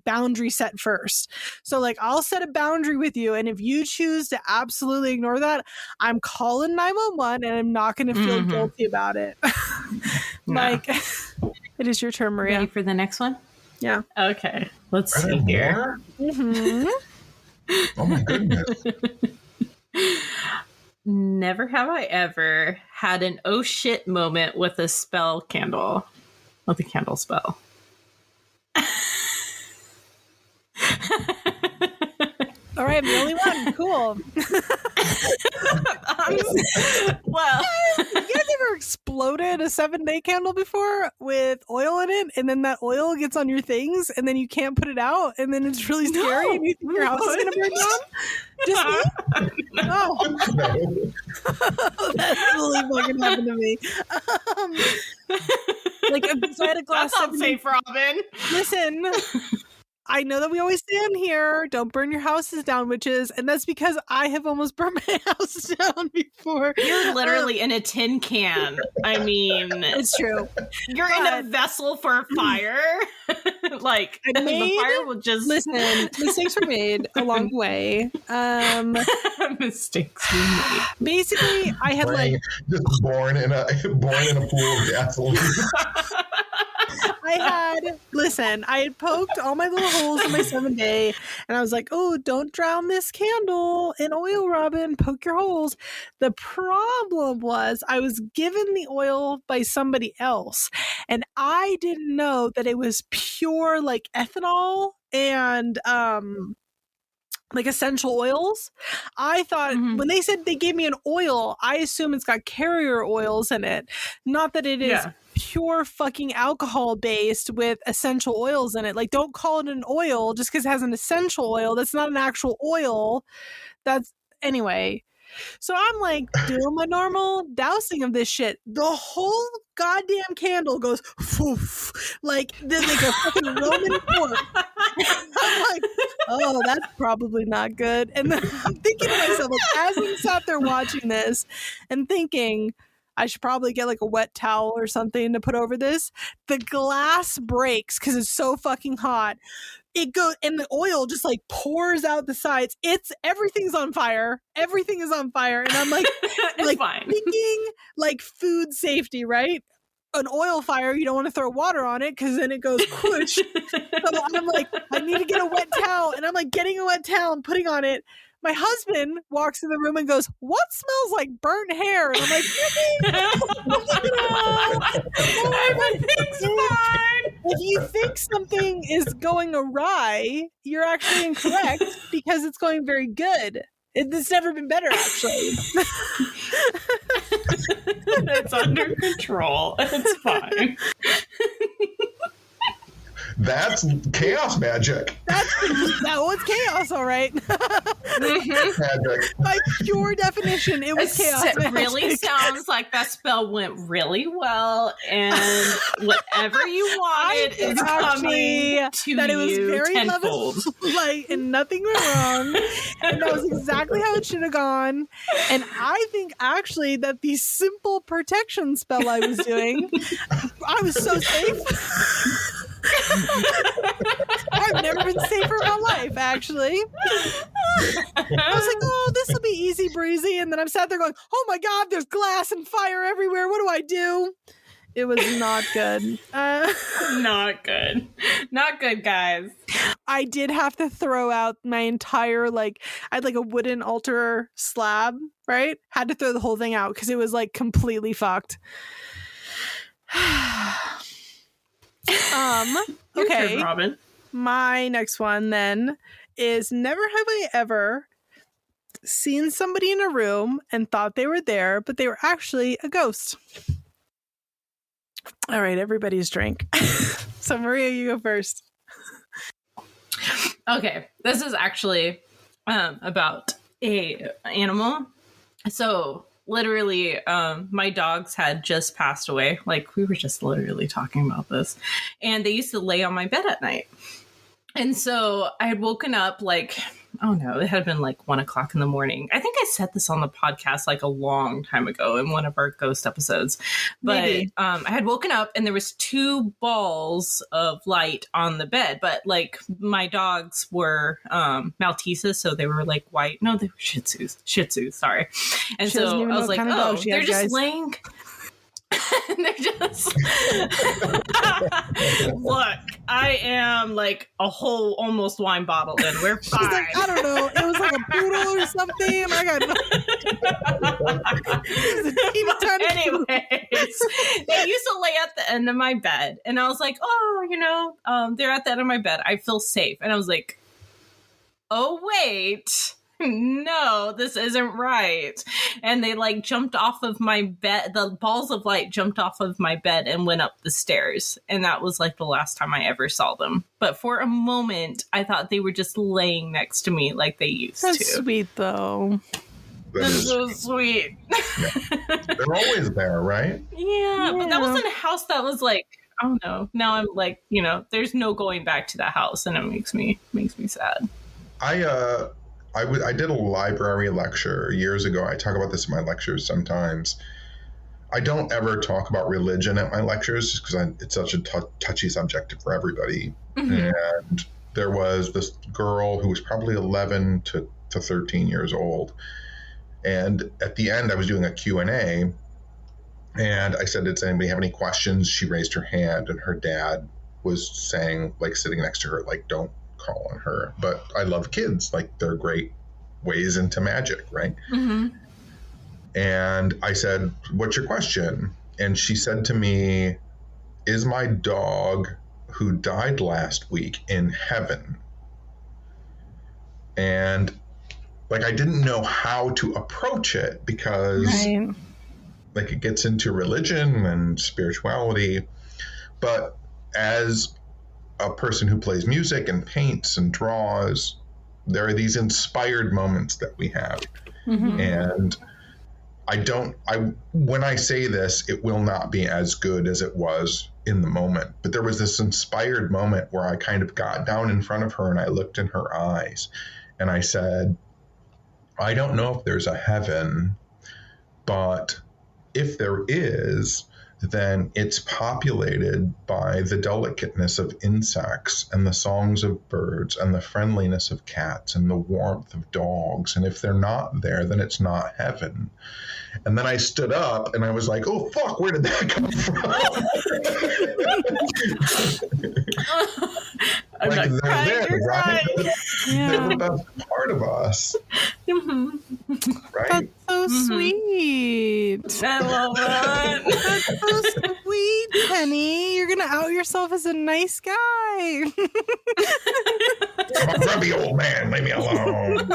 boundary set first. So, like, I'll set a boundary with you, and if you choose to absolutely ignore that, I'm calling 911, and I'm not going to feel guilty about it. Like, it is your turn, Maria. Ready for the next one? Yeah. Okay. Let's see here. Oh my goodness. Never have I ever had an oh shit moment with a spell candle. With a candle spell. All right, I'm the only one. Cool. Well, you guys ever exploded a 7-day candle before with oil in it, and then that oil gets on your things, and then you can't put it out, and then it's really scary, and you think your house is going to burn down? Just me? Oh. That's really fucking happened to me. So I had a glass. That's not safe, Robin. Listen. I know that we always say on here, don't burn your houses down, witches, and that's because I have almost burned my house down before. You're literally in a tin can. I mean, it's true. You're in a vessel for fire. Like, the fire will just... Listen, mistakes were made along the way. Mistakes were made. Basically, I had just born in a pool of gasoline. I had poked all my little holes in my 7-day, and I was like, oh, don't drown this candle in oil, Robin. Poke your holes. The problem was I was given the oil by somebody else, and I didn't know that it was pure, like, ethanol and like essential oils. I thought when they said they gave me an oil, I assume it's got carrier oils in it. Not that it is pure fucking alcohol based with essential oils in it. Like, don't call it an oil just because it has an essential oil. That's not an actual oil. Anyway. So I'm like doing my normal dousing of this shit. The whole goddamn candle goes foof, like a fucking Roman court. I'm like, oh, that's probably not good. And then I'm thinking to myself, like, as I'm sat there watching this and thinking, I should probably get like a wet towel or something to put over this. The glass breaks because it's so fucking hot. It goes, and the oil just like pours out the sides. Everything's on fire. Everything is on fire. And I'm like, thinking like food safety, right? An oil fire, you don't want to throw water on it because then it goes whoosh. So I'm like, I need to get a wet towel. And I'm like getting a wet towel and putting on it. My husband walks in the room and goes, what smells like burnt hair? And I'm like, everything's fine. If you think something is going awry, you're actually incorrect because it's going very good. It's never been better, actually. It's under control. It's fine. That's chaos magic. It's chaos, all right. Magic. By pure definition, it was chaos magic. It really sounds like that spell went really well, and whatever you wanted is coming to that you it was very tenfold. Light and nothing went wrong, and that was exactly how it should have gone. And I think actually that the simple protection spell I was doing, I was so safe. I've never been safer in my life, actually. I was like, oh, this will be easy breezy. And then I'm sat there going, oh my God, there's glass and fire everywhere. What do I do? It was not good. Not good. Not good, guys. I did have to throw out my entire, I had a wooden altar slab, right? Had to throw the whole thing out because it was completely fucked. Okay. Turn, Robin. My next one then is never have I ever seen somebody in a room and thought they were there, but they were actually a ghost. All right, everybody's drink. So Maria, you go first. Okay, this is actually about a animal. So literally, my dogs had just passed away. We were just literally talking about this. And they used to lay on my bed at night. And so I had woken up it had been 1 o'clock in the morning. I think I said this on the podcast a long time ago in one of our ghost episodes. But I had woken up and there was 2 balls of light on the bed. But my dogs were Malteses, so they were white. No, they were Shih Tzus, sorry. And she so I was like, oh, they're just guys. laying... They're just look, I am a whole almost wine bottle in. We're fine. I don't know. It was a poodle or something. I got anyways, they used to lay at the end of my bed, and I was like, oh, they're at the end of my bed. I feel safe, and I was like, oh, wait. No, this isn't right. And they like jumped off of my bed. The balls of light jumped off of my bed and went up the stairs. And that was like the last time I ever saw them. But for a moment, I thought they were just laying next to me like they used to. That's sweet, though. That's so sweet. Yeah. They're always there, right? Yeah, but that wasn't a house that was like, oh no. Now I'm like, there's no going back to that house, and it makes me sad. I did a library lecture years ago. I talk about this in my lectures sometimes. I don't ever talk about religion at my lectures just because it's such a touchy subject for everybody. Mm-hmm. And there was this girl who was probably 11 to 13 years old. And at the end, I was doing a Q&A. And I said, does anybody have any questions? She raised her hand, and her dad was saying, like, sitting next to her, like, don't call on her. But I love kids. Like, they're great ways into magic, right? Mm-hmm. And I said, what's your question? And she said to me, is my dog who died last week in heaven? And like, I didn't know how to approach it because like it gets into religion and spirituality. But as a person who plays music and paints and draws, there are these inspired moments that we have. Mm-hmm. And when I say this, it will not be as good as it was in the moment. But there was this inspired moment where I kind of got down in front of her and I looked in her eyes and I said, I don't know if there's a heaven, but if there is, then it's populated by the delicateness of insects and the songs of birds and the friendliness of cats and the warmth of dogs. And if they're not there, then it's not heaven. And then I stood up and I was like, oh, fuck, where did that come from? Like, they're there, right? They're the best part of us. Mm-hmm. Right? That's so sweet. I love that. That's so sweet, Tenney. You're going to out yourself as a nice guy. I'm a grumpy old man. Leave me alone.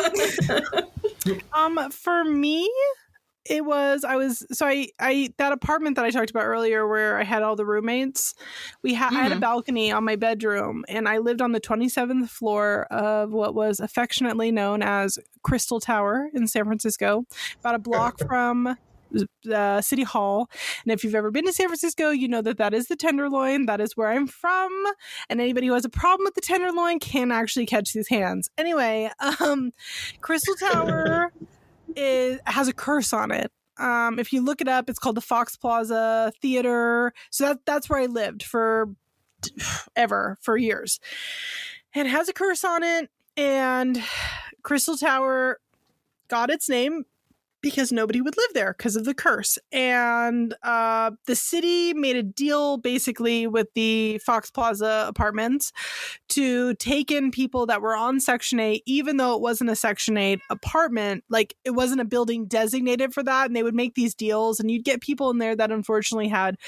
For me, that apartment that I talked about earlier where I had all the roommates, I had a balcony on my bedroom, and I lived on the 27th floor of what was affectionately known as Crystal Tower in San Francisco, about a block from City Hall. And if you've ever been to San Francisco, you know that is the Tenderloin. That is where I'm from. And anybody who has a problem with the Tenderloin can actually catch these hands. Anyway, Crystal Tower has a curse on it. If you look it up, it's called the Fox Plaza Theater. So that's where I lived for years. And it has a curse on it. And Crystal Tower got its name because nobody would live there because of the curse. And the city made a deal basically with the Fox Plaza apartments to take in people that were on Section 8, even though it wasn't a Section 8 apartment. Like, it wasn't a building designated for that. And they would make these deals, and you'd get people in there that unfortunately had,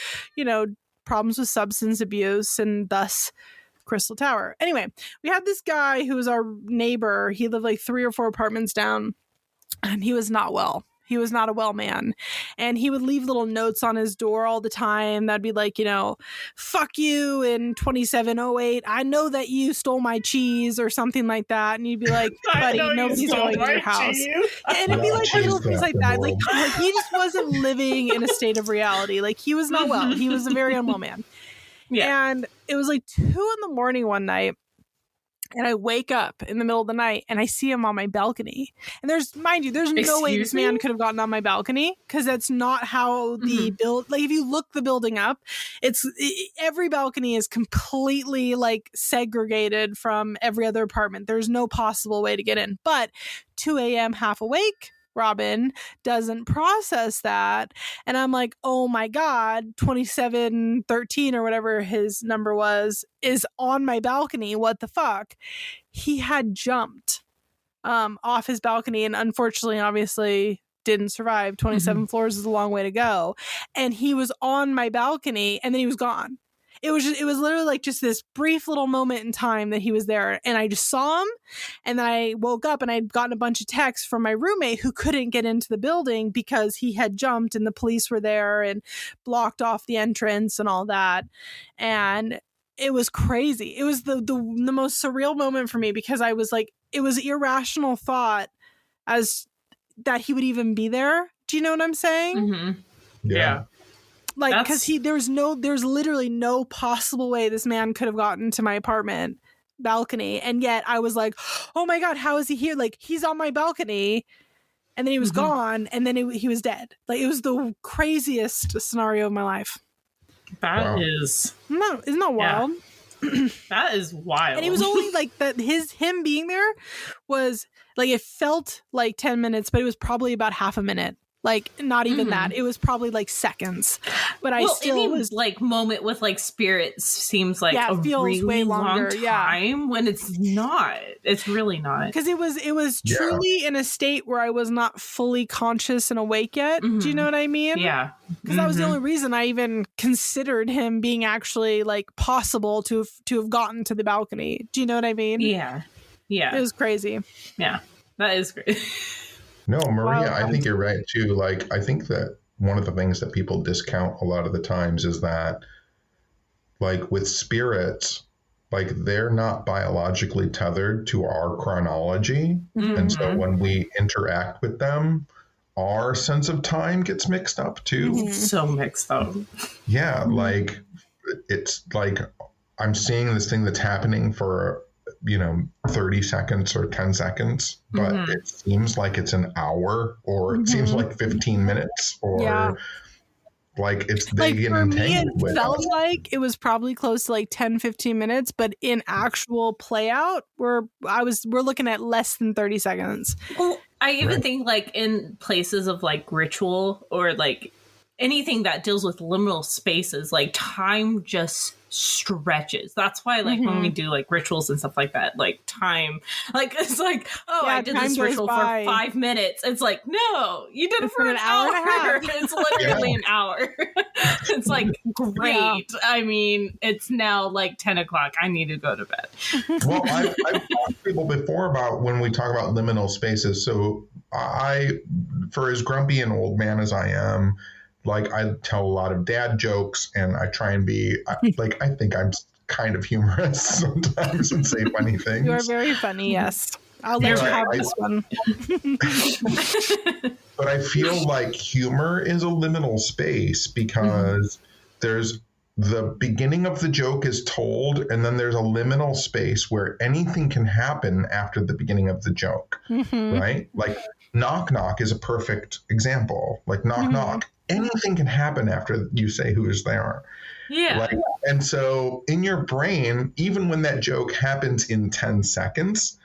problems with substance abuse, and thus Crystal Tower. Anyway, we had this guy who was our neighbor. He lived like 3 or 4 apartments down. And he was not well. He was not a well man. And he would leave little notes on his door all the time. That'd be like, fuck you in 2708. I know that you stole my cheese or something like that. And you'd be like, buddy, nobody's going to your house. And it'd be like little things like that. Like he just wasn't living in a state of reality. Like, he was not well. He was a very unwell man. Yeah. And it was like 2 a.m. one night. And I wake up in the middle of the night and I see him on my balcony. And there's no way this man could have gotten on my balcony, because that's not how the build. Like, if you look the building up, every balcony is completely like segregated from every other apartment. There's no possible way to get in. But 2 a.m. half awake, Robin doesn't process that. And I'm like, oh my God, 2713 or whatever his number was is on my balcony. What the fuck? He had jumped off his balcony, and unfortunately, obviously, didn't survive. 27 floors is a long way to go. And he was on my balcony, and then he was gone. it was literally like just this brief little moment in time that he was there, and I just saw him, and then I woke up and I'd gotten a bunch of texts from my roommate who couldn't get into the building because he had jumped and the police were there and blocked off the entrance and all that. And it was crazy. It was the most surreal moment for me, because I was like, it was irrational thought as that he would even be there. Do you know what I'm saying? Mm-hmm. Yeah. Like, because there's literally no possible way this man could have gotten to my apartment balcony, and yet I was like, oh my god, how is he here? Like, he's on my balcony, and then he was gone, and then he was dead. Like, it was the craziest scenario of my life. That is, isn't that wild? Yeah. That is wild. And it was only like that. Him being there was like, it felt like 10 minutes, but it was probably about half a minute. Like, not even that. It was probably like seconds. But I still was like, moment with like spirits seems like it feels really way longer time when it's not. It's really not. Because it was truly in a state where I was not fully conscious and awake yet. Do you know what I mean? Yeah. Because that was the only reason I even considered him being actually like possible to have gotten to the balcony. Do you know what I mean? Yeah. Yeah. It was crazy. Yeah. That is great. No, Maria, I think you're right too. Like, I think that one of the things that people discount a lot of the times is that, like, with spirits, like, they're not biologically tethered to our chronology. And so when we interact with them, our sense of time gets mixed up too. So mixed up. Yeah. Like, it's like, I'm seeing this thing that's happening for 30 seconds or 10 seconds, but it seems like it's an hour, or it seems like 15 minutes, or like it's they like, get for me, entangled with it felt us. like it was probably close to like 10-15 minutes, but in actual play out, we're looking at less than 30 seconds. Well, I even think like in places of like ritual or like anything that deals with liminal spaces, like time just stretches. That's why like when we do like rituals and stuff like that, like time, like it's like, I did this ritual for 5 minutes. It's like, no, you did it for an hour and a half. It's literally an hour. It's like, great. Yeah. I mean, it's now like 10 o'clock. I need to go to bed. Well, I've talked to people before about when we talk about liminal spaces. So for as grumpy an old man as I am, like, I tell a lot of dad jokes, and I try and be like, I think I'm kind of humorous sometimes and say funny things. You are very funny, yes. I'll let you have this one. But I feel like humor is a liminal space, because there's the beginning of the joke is told, and then there's a liminal space where anything can happen after the beginning of the joke, right? Like, knock knock is a perfect example. Like, knock knock. Anything can happen after you say who is there. Yeah. Like, and so in your brain, even when that joke happens in 10 seconds,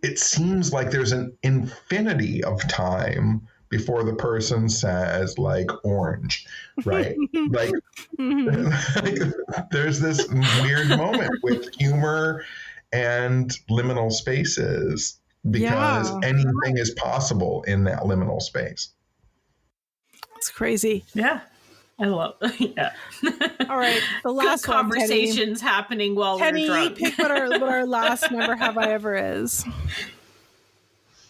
it seems like there's an infinity of time before the person says, like, orange, right? like, there's this weird moment with humor and liminal spaces, because anything is possible in that liminal space. It's crazy. Yeah. I love yeah. All right. The last good conversations happening while Tenney, we're drunk. pick what our last Never Have I Ever is.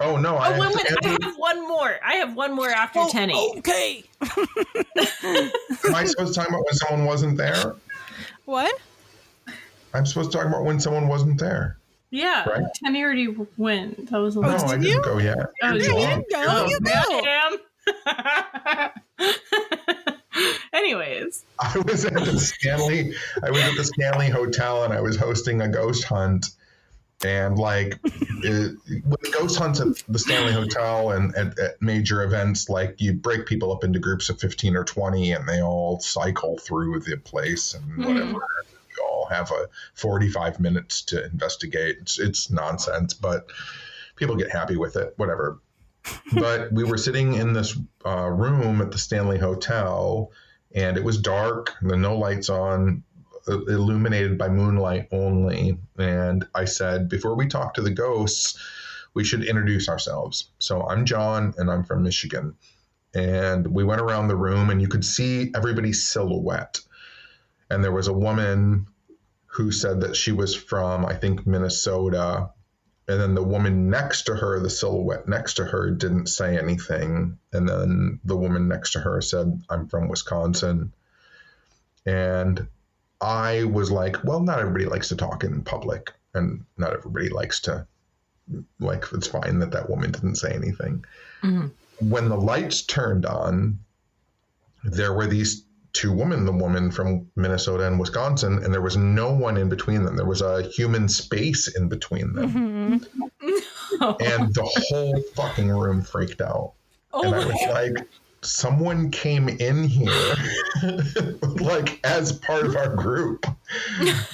Oh no, I have one more. I have one more after Tenney. Okay. Am I supposed to talk about when someone wasn't there? What? I'm supposed to talk about when someone wasn't there. Yeah, right? Tenney already went. That was no, I didn't go yet. Oh, you didn't go. You go. Anyways, I was at the Stanley Hotel, and I was hosting a ghost hunt. And like with ghost hunts at the Stanley Hotel and at major events, like, you break people up into groups of 15 or 20, and they all cycle through the place and whatever. You all have 45 minutes to investigate. It's nonsense, but people get happy with it, whatever. But we were sitting in this room at the Stanley Hotel, and it was dark, no lights on, illuminated by moonlight only. And I said, before we talk to the ghosts, we should introduce ourselves. So I'm John, and I'm from Michigan. And we went around the room, and you could see everybody's silhouette. And there was a woman who said that she was from, I think, Minnesota. And then the woman next to her, the silhouette next to her, didn't say anything. And then the woman next to her said, I'm from Wisconsin. And I was like, well, not everybody likes to talk in public. And not everybody likes to, like, it's fine that woman didn't say anything. Mm-hmm. When the lights turned on, there were these two women, the woman from Minnesota and Wisconsin, and there was no one in between them. There was a human space in between them. Mm-hmm. And the whole fucking room freaked out. And I was like, someone came in here like as part of our group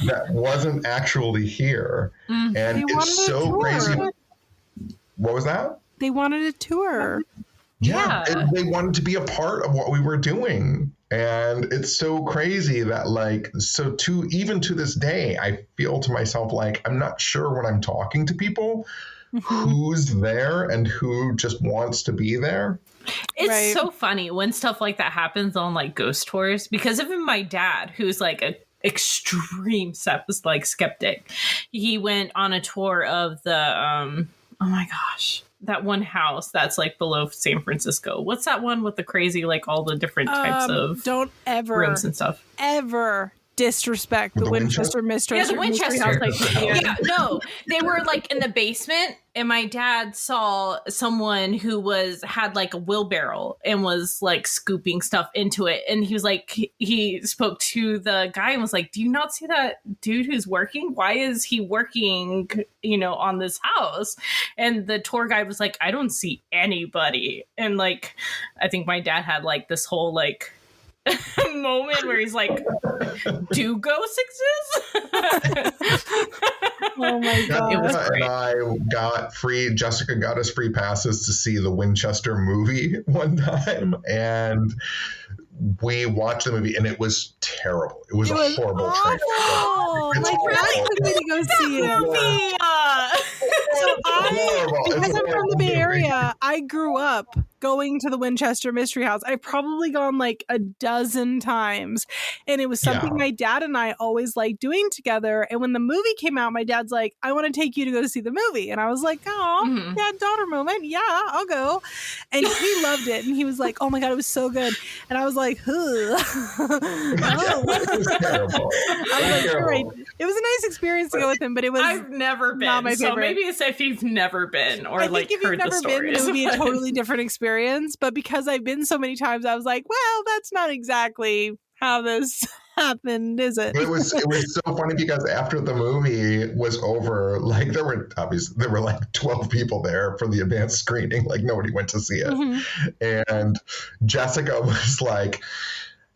that wasn't actually here. Mm-hmm. And it's so crazy. What was that? They wanted a tour. Yeah. They wanted to be a part of what we were doing. And it's so crazy that, like, even to this day, I feel to myself like I'm not sure when I'm talking to people who's there and who just wants to be there. It's so funny when stuff like that happens on like ghost tours, because even my dad, who's like an extreme skeptic, he went on a tour of the oh my gosh, that one house that's like below San Francisco. What's that one with the crazy, like all the different types of don't ever rooms and stuff? Ever disrespect the Winchester Mystery. Yeah, the Winchester. No, they were like in the basement, and my dad saw someone who had like a wheelbarrow and was like scooping stuff into it, and he was like, he spoke to the guy and was like, "Do you not see that dude who's working? Why is he working, on this house?" And the tour guide was like, "I don't see anybody." And like, I think my dad had like this whole like moment where he's like, do ghosts exist? Oh my god. It was great. And Jessica got us free passes to see the Winchester movie one time, and we watched the movie, and it was terrible. It was a horrible train. My friend took me to go see it. Because I'm from the Bay Area, I grew up going to the Winchester Mystery House. I've probably gone like a dozen times, and it was something my dad and I always liked doing together. And when the movie came out, my dad's like, "I want to take you to go see the movie," and I was like, "Oh, dad-daughter moment, yeah, I'll go." And he loved it, and he was like, "Oh my god, it was so good," and I was like, "Huh." It was terrible. I was like, "You're right." It was a nice experience to go with him, but it was I've never been, not my favorite. So maybe it's if you've never been or like heard the stories. If you've never been, it would be a totally different experience. But because I've been so many times, I was like, well, that's not exactly how this happened, is it? It was so funny because after the movie was over, like there were like 12 people there for the advanced screening. Like nobody went to see it. Mm-hmm. And Jessica was like,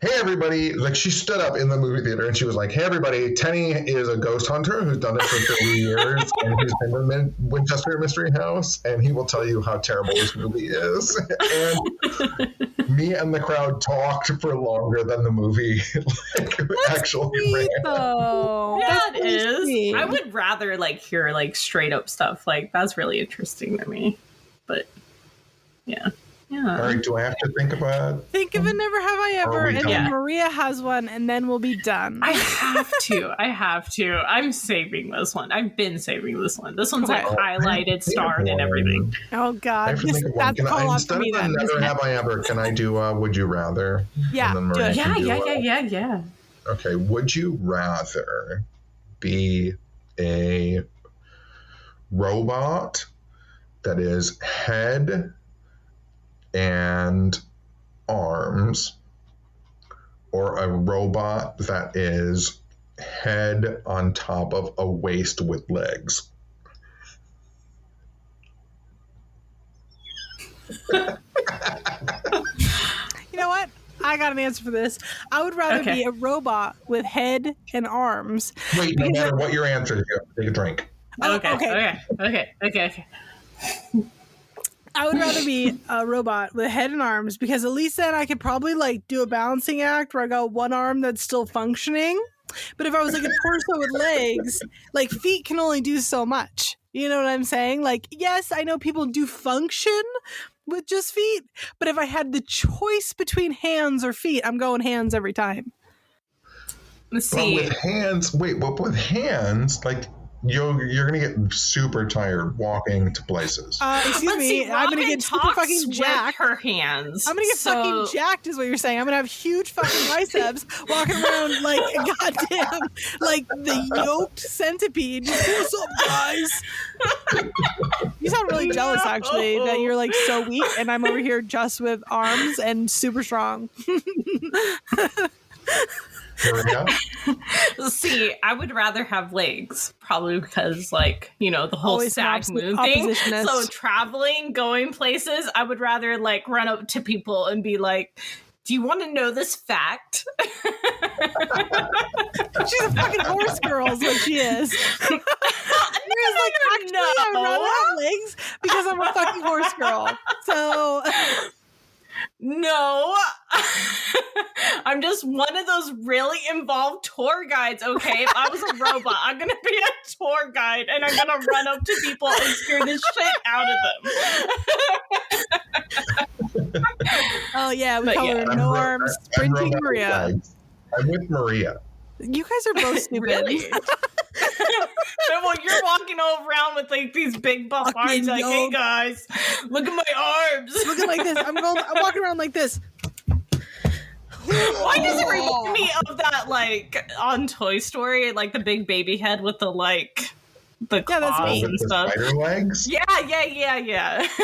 "Hey everybody," like she stood up in the movie theater and she was like, "Hey everybody, Tenney is a ghost hunter who's done it for 30 years and he's been in the Winchester Mystery House, and he will tell you how terrible this movie is." And me and the crowd talked for longer than the movie actually ran. Yeah, it is. Sweet. I would rather like hear like straight up stuff. Like that's really interesting to me. But yeah. Yeah. All right, do I have to think about it? Think of it, never have I ever, and then Maria has one, and then we'll be done. I have to. I'm saving this one. I've been saving this one. This one's like highlighted, starred, and everything. Oh God, that's call off for me then. Never have I ever. Can I do Would You Rather? Yeah, yeah. Okay, would you rather be a robot that is head and arms, or a robot that is head on top of a waist with legs? You know what? I got an answer for this. I would rather be a robot with head and arms. Wait, no matter what your answer is, you have to take a drink. Okay. I would rather be a robot with head and arms, because at least then I could probably like do a balancing act where I got one arm that's still functioning. But if I was like a torso with legs, like feet can only do so much. You know what I'm saying? Like, yes, I know people do function with just feet, but if I had the choice between hands or feet, I'm going hands every time. See, but with hands, like you're gonna get super tired walking to places. Excuse me, I'm gonna get super fucking jacked. Her hands. I'm gonna get fucking jacked, is what you're saying. I'm gonna have huge fucking biceps, walking around like a goddamn, like the yoked centipede. What's up, guys? You sound really jealous, actually, that you're like so weak, and I'm over here just with arms and super strong. Maria? See, I would rather have legs, probably because, like, you know, the whole Always sag moon thing. So traveling, going places, I would rather like run up to people and be like, "Do you want to know this fact?" She's a fucking horse girl, is what she is. Maria's like, actually, I'd rather have legs because I'm a fucking horse girl. So. No, I'm just one of those really involved tour guides, okay? If I was a robot, I'm gonna be a tour guide and I'm gonna run up to people and scare the shit out of them. Oh yeah, we call her No Arms Sprinting Maria. I'm with Maria. You guys are both stupid. Really? Well, you're walking all around with like these big buff arms, like, "Hey guys, look at my arms." Looking like this. I'm walking around like this. Why does it remind me of that, like, on Toy Story, like the big baby head with the claws and stuff? Spider legs? Yeah.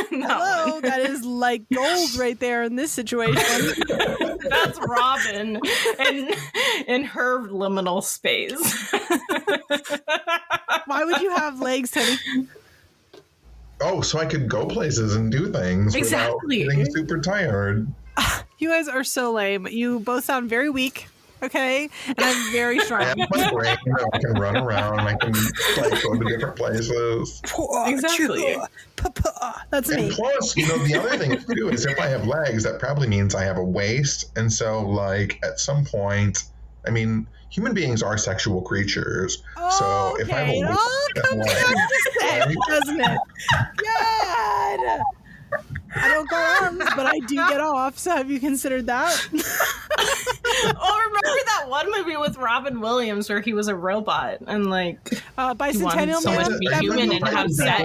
Hello, that is like gold right there in this situation. That's Robin in her liminal space. Why would you have legs, Tenney? Oh, so I could go places and do things without getting super tired. You guys are so lame. You both sound very weak. Okay, and I'm very strong. I have my brain. I can run around. I can like go to different places. Exactly. That's me. And plus, you know, the other thing too is if I have legs, that probably means I have a waist, and so like at some point, I mean, human beings are sexual creatures. So if I have a waist, comes back to sex, doesn't it? God. I don't got arms, but I do get off. So have you considered that? Oh, remember that one movie with Robin Williams where he was a robot and like Bicentennial Man? To be human and have sex.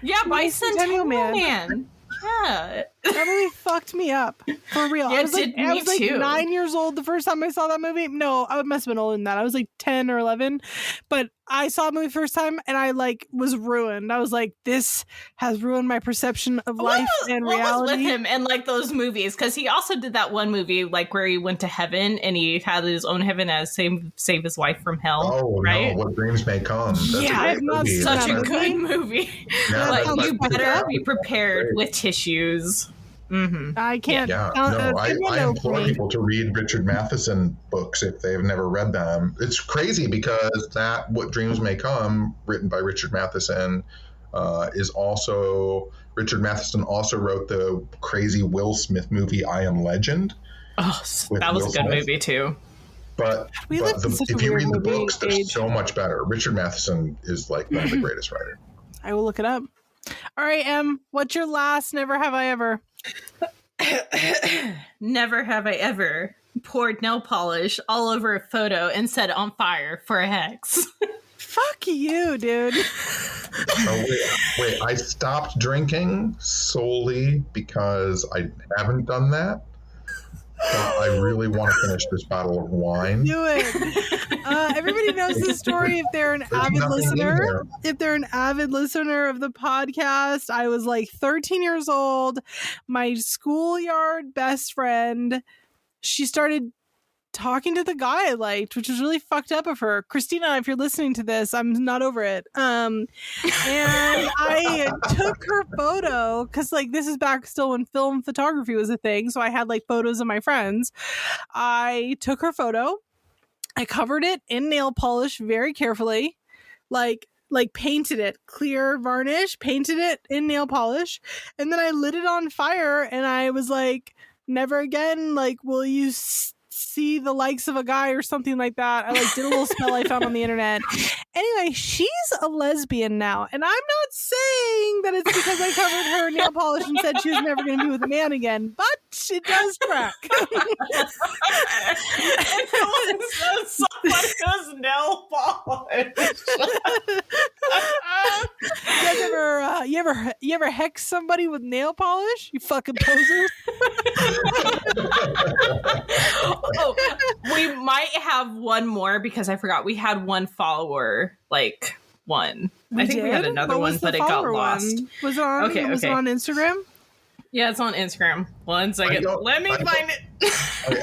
Yeah, Bicentennial Man. Yeah. That movie fucked me up. For real. Yeah, I was like 9 years old the first time I saw that movie. No, I must have been older than that. I was like 10 or 11. But I saw the movie first time and I like was ruined. I was like, this has ruined my perception of life and reality. What was with him and like those movies? Because he also did that one movie like where he went to heaven and he had his own heaven as save his wife from hell. Oh, right? no, What Dreams May Come. That's such a good movie. Yeah, like you better be prepared with tissues. Mm-hmm. I can't. Yeah, no, I implore people to read Richard Matheson books if they've never read them. It's crazy because What Dreams May Come, written by Richard Matheson, is also Richard Matheson also wrote the crazy Will Smith movie I Am Legend. Oh, that was a good movie too. But if you read the books, they're so much better. Richard Matheson is like one of the greatest writers. I will look it up. All right, Em, what's your last never have I ever? Never have I ever poured nail polish all over a photo and set it on fire for a hex. Fuck you, dude. Wait, I stopped drinking solely because I haven't done that. But I really want to finish this bottle of wine. Do it. Everybody knows this story if they're an avid listener. If they're an avid listener of the podcast, I was like 13 years old. My schoolyard best friend, she started talking to the guy I liked, which was really fucked up of her. Christina, if you're listening to this, I'm not over it. And I took her photo because like this is back still when film photography was a thing. So I had like photos of my friends. I took her photo. I covered it in nail polish very carefully, like painted it, clear varnish, painted it in nail polish. And then I lit it on fire and I was like, never again, like, will you see the likes of a guy or something like that. I like did a little spell I found on the internet. Anyway, she's a lesbian now, and I'm not saying that it's because I covered her nail polish and said she was never going to be with a man again, but it does track. Someone who's nail polish. You ever hex somebody with nail polish? You fucking posers. Oh, we might have one more because I forgot we had one follower, like one. I think we had another one, but it got lost. Was it on? Okay, was it on Instagram? Yeah, it's on Instagram. 1 second. Let me find it.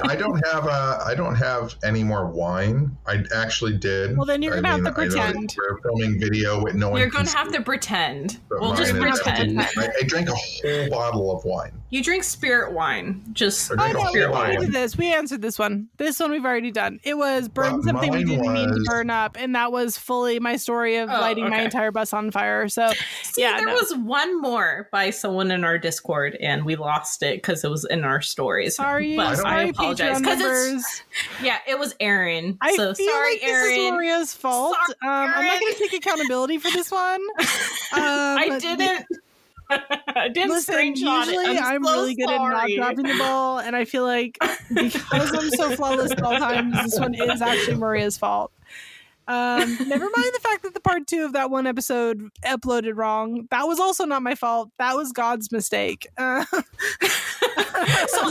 I don't have any more wine. I actually did. Well, then you're gonna have to pretend. We're filming video with no one. You're gonna have to pretend. We'll just pretend. I drank a whole bottle of wine. You drink spirit wine. Just spirit wine. We did this. We answered this one. This one we've already done. It was burn something we didn't mean to burn up, and that was fully my story of lighting my entire bus on fire. So there was one more by someone in our Discord, and we lost it because it was in our stories. Sorry, but I apologize because it was Aaron. I so feel sorry, like Aaron. This is Maria's fault. I'm not going to take accountability for this one. I didn't. I didn't screenshot usually it. I'm really good at not dropping the ball, and I feel like because I'm so flawless at all times, this one is actually Maria's fault. Never mind the fact that the part 2 of that one episode uploaded wrong. That was also not my fault. That was God's mistake. So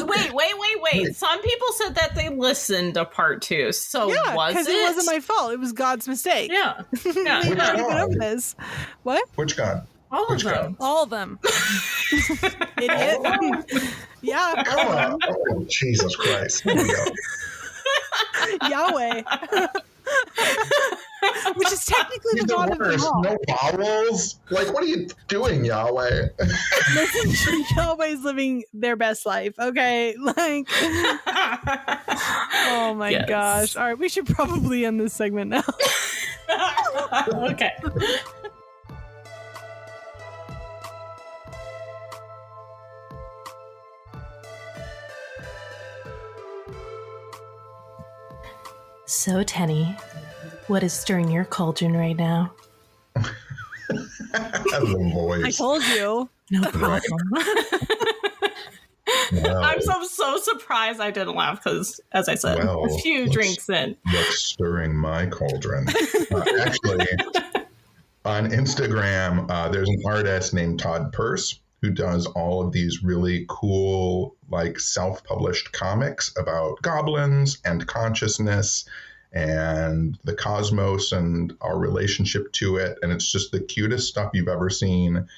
wait. Some people said that they listened to part 2. So was it? Because it wasn't my fault. It was God's mistake. Yeah. We've already been over this. What? Which God? All of them. All of them. Idiot. Yeah. Oh, Jesus Christ. Here we go. Yahweh. Which is technically the God of them all. No vowels? Like, what are you doing, Yahweh? Listen, Yahweh's living their best life, okay? Like, oh my gosh. All right, we should probably end this segment now. Okay. So, Tenney, what is stirring your cauldron right now? The voice. I told you. No problem. No. I'm so surprised I didn't laugh because, as I said, a few drinks in. What's stirring my cauldron? Actually, on Instagram, there's an artist named Todd Purse who does all of these really cool, like, self-published comics about goblins and consciousness and the cosmos and our relationship to it. And it's just the cutest stuff you've ever seen.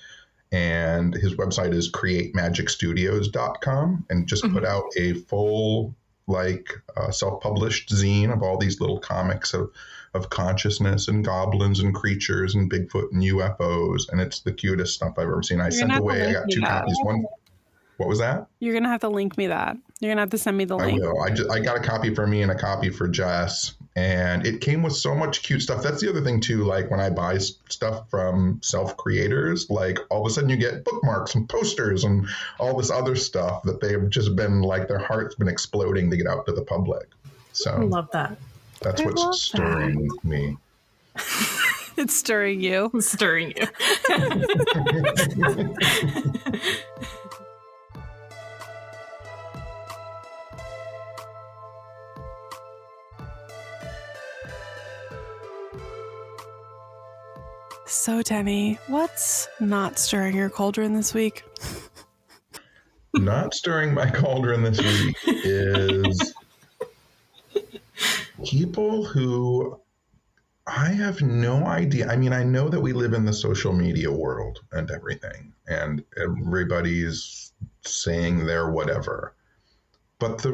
And his website is createmagicstudios.com, and just put out a full, like, self-published zine of all these little comics of consciousness and goblins and creatures and Bigfoot and UFOs. And it's the cutest stuff I've ever seen. I sent away, I got 2 copies. One, what was that? You're going to have to link me that. You're going to have to send me the link. I will. I got a copy for me and a copy for Jess. And it came with so much cute stuff. That's the other thing, too. Like, when I buy stuff from self-creators, like, all of a sudden you get bookmarks and posters and all this other stuff that they've just been, like, their heart's been exploding to get out to the public. So I love that. That's what's stirring me. It's stirring you. It's stirring you. So, Tenney, what's not stirring your cauldron this week? Not stirring my cauldron this week is people who I have no idea. I mean, I know that we live in the social media world and everything, and everybody's saying their whatever. But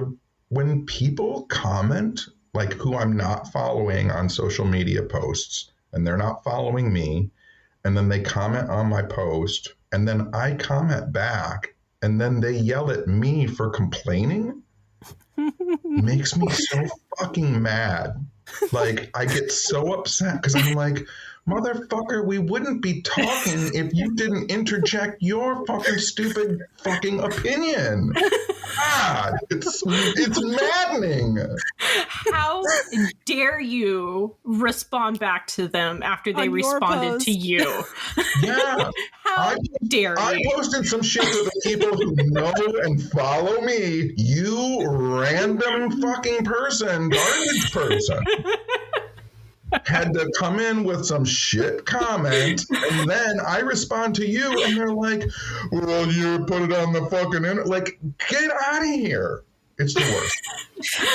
when people comment, like, who I'm not following on social media posts, and they're not following me, and then they comment on my post, and then I comment back, and then they yell at me for complaining, makes me so fucking mad. Like, I get so upset because I'm like, motherfucker, we wouldn't be talking if you didn't interject your fucking stupid fucking opinion. God, it's maddening. How dare you respond back to them after they responded to you? Yeah. How dare you? I posted some shit to the people who know and follow me. You random fucking person, garbage person. Had to come in with some shit comment, and then I respond to you, and they're like, well, you put it on the fucking internet. Like, get out of here. It's the worst.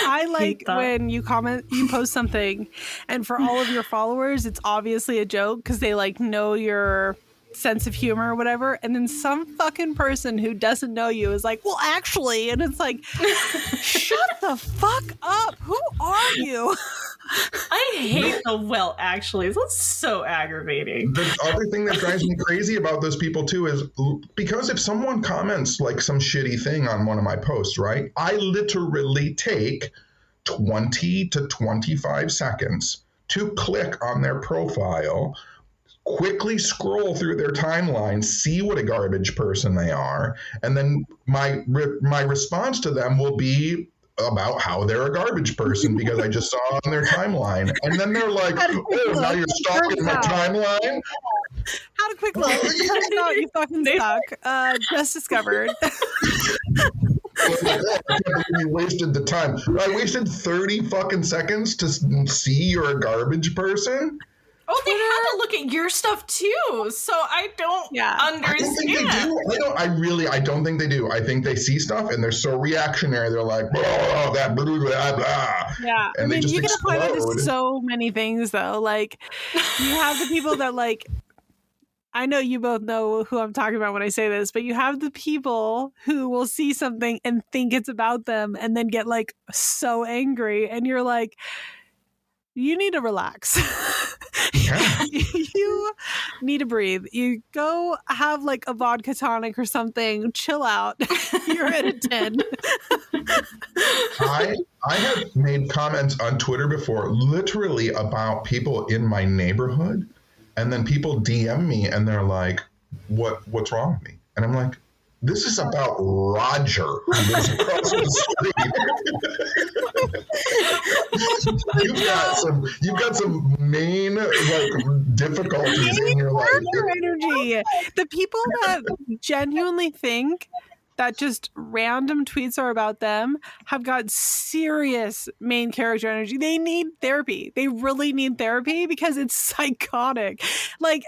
I like when you post something, and for all of your followers, it's obviously a joke because they like know your sense of humor or whatever, and then some fucking person who doesn't know you is like, well, actually, and it's like, shut the fuck up. Who are you? I hate the well, actually. That's so aggravating. The other thing that drives me crazy about those people too is because if someone comments like some shitty thing on one of my posts, right? I literally take 20 to 25 seconds to click on their profile, quickly scroll through their timeline, see what a garbage person they are, and then my response to them will be about how they're a garbage person because I just saw on their timeline. And then they're like, oh, now you're stalking my timeline? How to quick look. Turns out you fucking suck. Just discovered. I can't believe you wasted the time. I wasted 30 fucking seconds to see you're a garbage person? Oh, they had to look at your stuff too, so I don't understand. I don't think they do. I don't think they do. I think they see stuff and they're so reactionary. They're like, oh, that blah, blah, blah. Yeah, and I mean, you can apply that to so many things, though. Like, you have the people that, like, I know you both know who I'm talking about when I say this, but you have the people who will see something and think it's about them and then get, like, so angry. And you're like, you need to relax. Yeah. You need to breathe. You go have like a vodka tonic or something. Chill out. You're at a 10. I have made comments on Twitter before, literally about people in my neighborhood, and then people DM me and they're like, "What's wrong with me?" And I'm like, "This is about Roger who lives across the street." You've got some main like difficulties in your life. Energy. The people that genuinely think that just random tweets are about them have got serious main character energy. They need therapy. They really need therapy because it's psychotic. Like,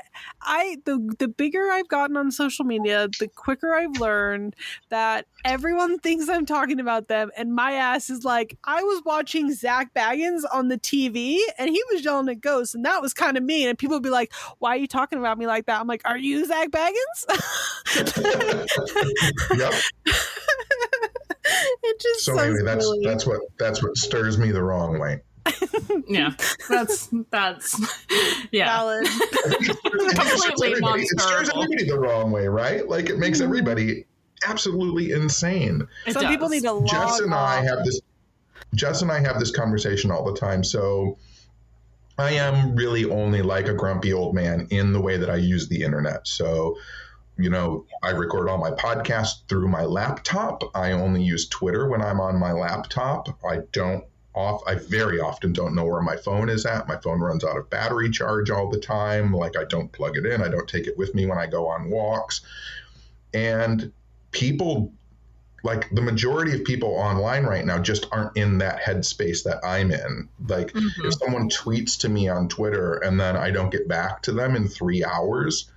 the bigger I've gotten on social media, the quicker I've learned that everyone thinks I'm talking about them, and my ass is like, I was watching Zach Baggins on the TV and he was yelling at ghosts, and that was kind of mean. And people would be like, why are you talking about me like that? I'm like, are you Zach Baggins? Yep. It just so anyway, that's what stirs me the wrong way. Yeah, that's yeah. Valid. Completely it stirs everybody the wrong way, right? Like, it makes everybody absolutely insane. Some people need to log Jess and I have this conversation all the time. So I am really only like a grumpy old man in the way that I use the internet. So, you know, I record all my podcasts through my laptop. I only use Twitter when I'm on my laptop. I very often don't know where my phone is at. My phone runs out of battery charge all the time. Like, I don't plug it in. I don't take it with me when I go on walks. And people, like the majority of people online right now, just aren't in that headspace that I'm in. Like, if someone tweets to me on Twitter and then I don't get back to them in 3 hours,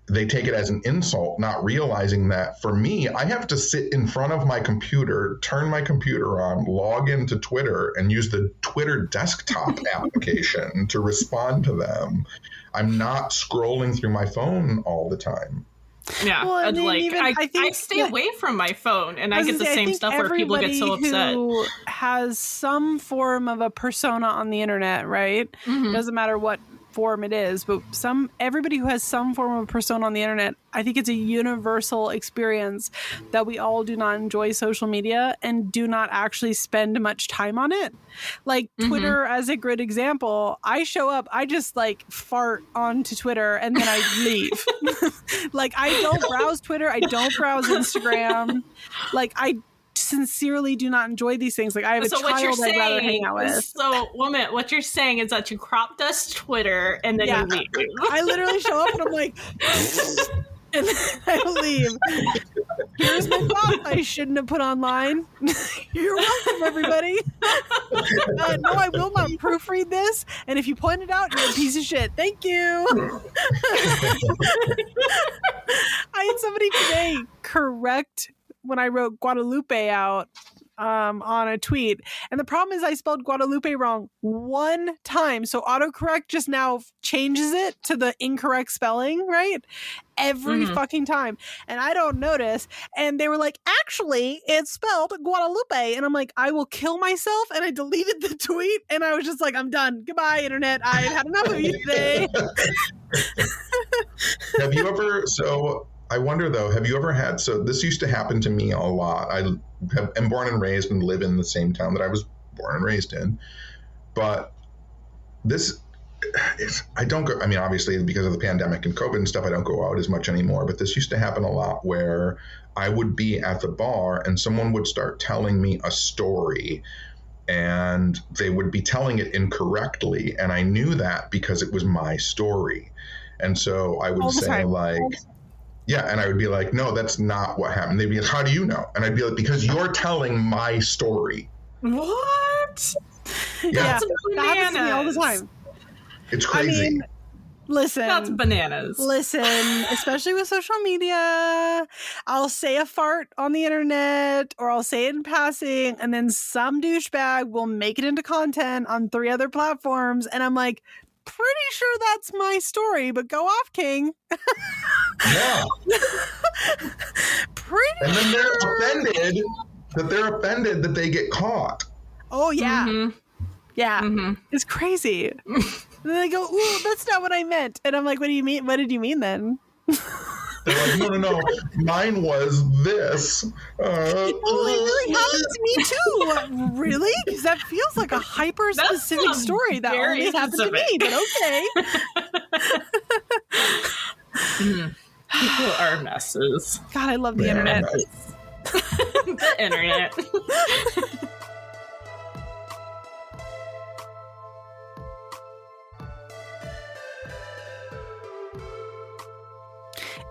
they take it as an insult, not realizing that for me, I have to sit in front of my computer, turn my computer on, log into Twitter, and use the Twitter desktop application to respond to them. I'm not scrolling through my phone all the time. Yeah, well, I stay away from my phone, and I get the same stuff where people get so upset. Who has some form of a persona on the internet, right? Doesn't matter what form it is, but everybody who has some form of persona on the internet, I think it's a universal experience that we all do not enjoy social media and do not actually spend much time on it. Like Twitter as a great example, I show up, I just like fart onto Twitter and then I leave. Like, I don't browse Twitter, I don't browse Instagram. Like, I sincerely do not enjoy these things. Like I have a child I'd rather hang out with. So, woman, what you're saying is that you crop dust Twitter and then you leave. I literally show up and I'm like, and then I leave. Here's my thoughts I shouldn't have put online. You're welcome, everybody. No, I will not proofread this. And if you point it out, you're a piece of shit. Thank you. I had somebody today correct when I wrote Guadalupe out on a tweet. And the problem is I spelled Guadalupe wrong one time. So autocorrect just now changes it to the incorrect spelling, right? Every fucking time. And I don't notice. And they were like, actually, it's spelled Guadalupe. And I'm like, I will kill myself. And I deleted the tweet. And I was just like, I'm done. Goodbye, internet. I've had enough of you today. Have you ever, so I wonder though, have you ever had, so this used to happen to me a lot. I am born and raised and live in the same town that I was born and raised in. But this, I don't go, I mean, obviously because of the pandemic and COVID and stuff, I don't go out as much anymore. But this used to happen a lot where I would be at the bar and someone would start telling me a story and they would be telling it incorrectly. And I knew that because it was my story. And so I would say like, yeah, and I would be like, no, that's not what happened. They'd be like, how do you know? And I'd be like, because you're telling my story. What? Yeah, that happens to me all the time. It's crazy. I mean, listen. That's bananas. Listen, especially with social media, I'll say a fart on the internet or I'll say it in passing and then some douchebag will make it into content on 3 other platforms. And I'm like, pretty sure that's my story, but go off, King. Yeah. And then they're offended that they get caught. Oh, yeah. Yeah. It's crazy. And then they go, ooh, that's not what I meant. And I'm like, what do you mean? What did you mean then? They're like, no. Mine was this. It really happened to me too. Really? Because that feels like a hyper-specific story. That only happened to me, but okay. People are messes. God, I love the internet. The internet.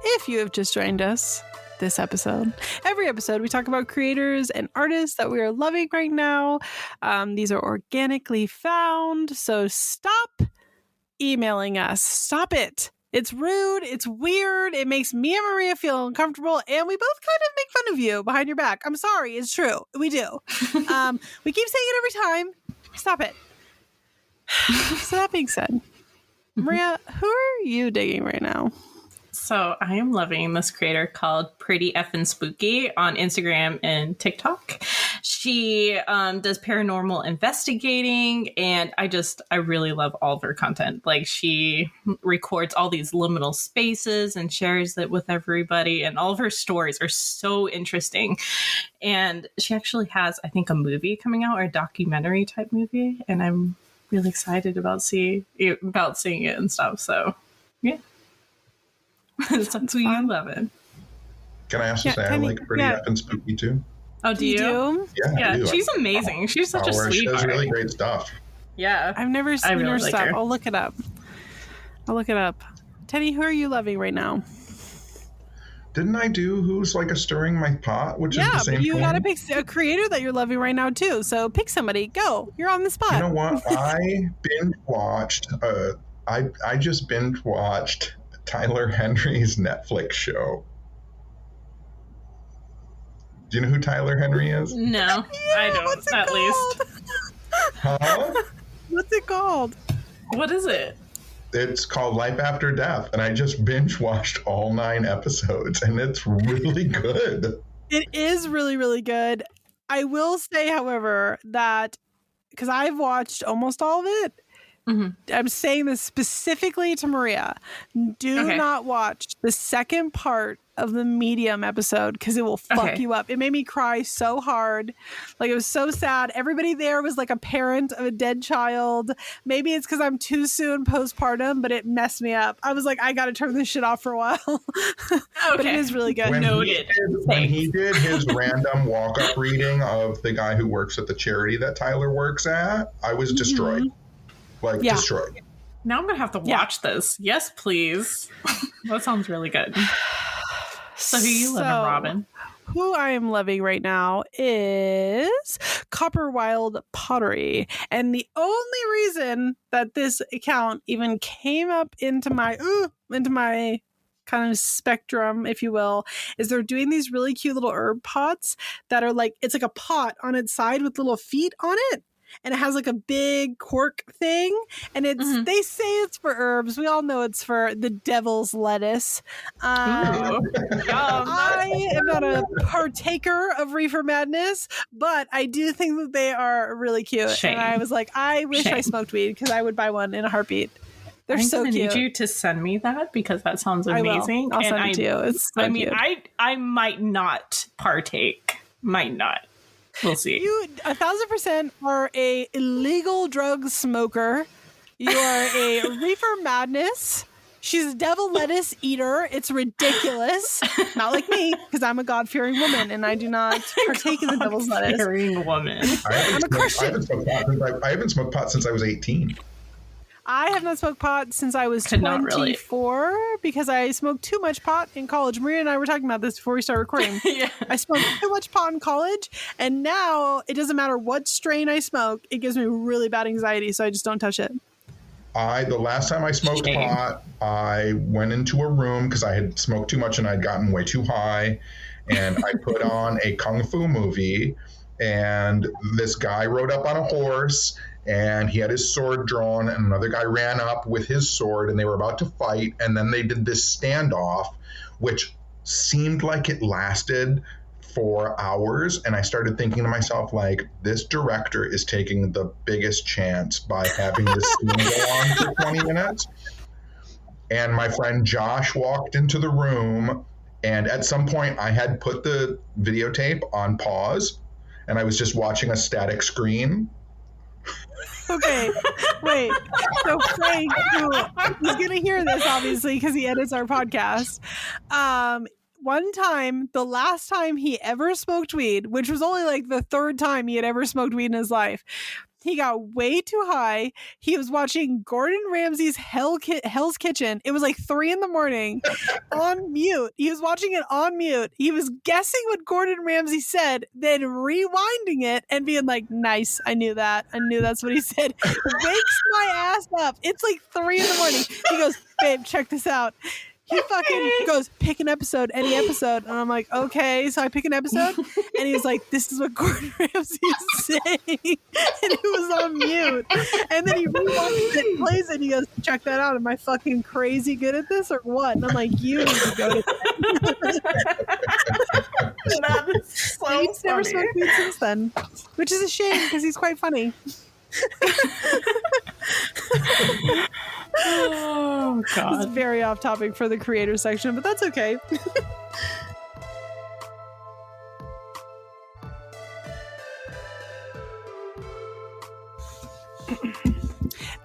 If you have just joined us this episode, every episode we talk about creators and artists that we are loving right now. These are organically found, so stop emailing us. Stop it. It's rude. It's weird. It makes me and Maria feel uncomfortable, and we both kind of make fun of you behind your back. I'm sorry. It's true. We do. We keep saying it every time. Stop it. So that being said, Maria, who are you digging right now? So I am loving this creator called Pretty Effin' Spooky on Instagram and TikTok. She does paranormal investigating, and I really love all of her content. Like, she records all these liminal spaces and shares it with everybody, and all of her stories are so interesting. And she actually has, I think, a movie coming out, or a documentary type movie, and I'm really excited about seeing it and stuff. So yeah. That's who you love it. Can I also say Tenney, I like Pretty Effin' Spooky too? Oh, do you? Yeah, I do. She's amazing. She's such a sweetheart. She does really great stuff. Yeah. I've never seen her like stuff. her. I'll look it up. Tenney, who are you loving right now? Didn't I do Who's Like a Stirring My Pot, which is the same thing? Yeah, but you gotta pick a creator that you're loving right now too. So pick somebody. Go. You're on the spot. You know what? I binge watched. I just binge watched Tyler Henry's Netflix show. Do you know who Tyler Henry is? No, I don't. At least. Huh? What's it called? What is it? It's called Life After Death, and I just binge watched all 9 episodes, and it's really good. It is really, really good. I will say, however, that because I've watched almost all of it, I'm saying this specifically to Maria. Do not watch the second part of the Medium episode because it will fuck you up. It made me cry so hard. Like, it was so sad. Everybody there was like a parent of a dead child. Maybe it's because I'm too soon postpartum, but it messed me up. I was like, I got to turn this shit off for a while. But it is really good. When he did his random walk-up reading of the guy who works at the charity that Tyler works at, I was destroyed. Destroyed. Now I'm going to have to watch this. Yes, please. That sounds really good. So who you loving, Robin? Who I am loving right now is Copper Wild Pottery. And the only reason that this account even came up into my kind of spectrum, if you will, is they're doing these really cute little herb pots that are like, it's like a pot on its side with little feet on it. And it has like a big cork thing. And it's they say it's for herbs. We all know it's for the devil's lettuce. I am not a partaker of Reefer Madness, but I do think that they are really cute. Shame. And I was like, I wish I smoked weed because I would buy one in a heartbeat. They're so cute. I need you to send me that because that sounds amazing. I'll send it to you. It's so cute. I might not partake. Might not. We'll see. You 1,000% are a illegal drug smoker. You are a Reefer Madness. She's a devil lettuce eater. It's ridiculous. Not like me, because I'm a God-fearing woman and I do not partake in the devil's lettuce. God-fearing woman. I'm a Christian. I haven't smoked pot since I was 18. I have not smoked pot since I was 24 because I smoked too much pot in college. Maria and I were talking about this before we started recording. I smoked too much pot in college, and now it doesn't matter what strain I smoke. It gives me really bad anxiety, so I just don't touch it. The last time I smoked pot, I went into a room because I had smoked too much and I'd gotten way too high, and I put on a kung fu movie, and this guy rode up on a horse, and he had his sword drawn, and another guy ran up with his sword, and they were about to fight, and then they did this standoff, which seemed like it lasted for hours, and I started thinking to myself, like, this director is taking the biggest chance by having this scene go on for 20 minutes. And my friend Josh walked into the room, and at some point I had put the videotape on pause, and I was just watching a static screen. Okay, wait. So Frank, who's going to hear this, obviously, because he edits our podcast. One time, the last time he ever smoked weed, which was only like the third time he had ever smoked weed in his life, he got way too high. He was watching Gordon Ramsay's Hell's Kitchen. It was like 3 a.m. on mute. He was watching it on mute. He was guessing what Gordon Ramsay said, then rewinding it and being like, nice. I knew that. I knew that's what he said. Wakes my ass up. It's like 3 a.m. He goes, babe, check this out. He fucking goes, pick an episode, any episode. And I'm like, okay. So I pick an episode. And he was like, this is what Gordon Ramsay is saying. And it was on mute. And then he rewatches it, plays it, and he goes, check that out. Am I fucking crazy good at this or what? And I'm like, you need to go to that is so he's never smoked weed since then. Which is a shame because he's quite funny. Oh God! It's very off topic for the creator section, but that's okay.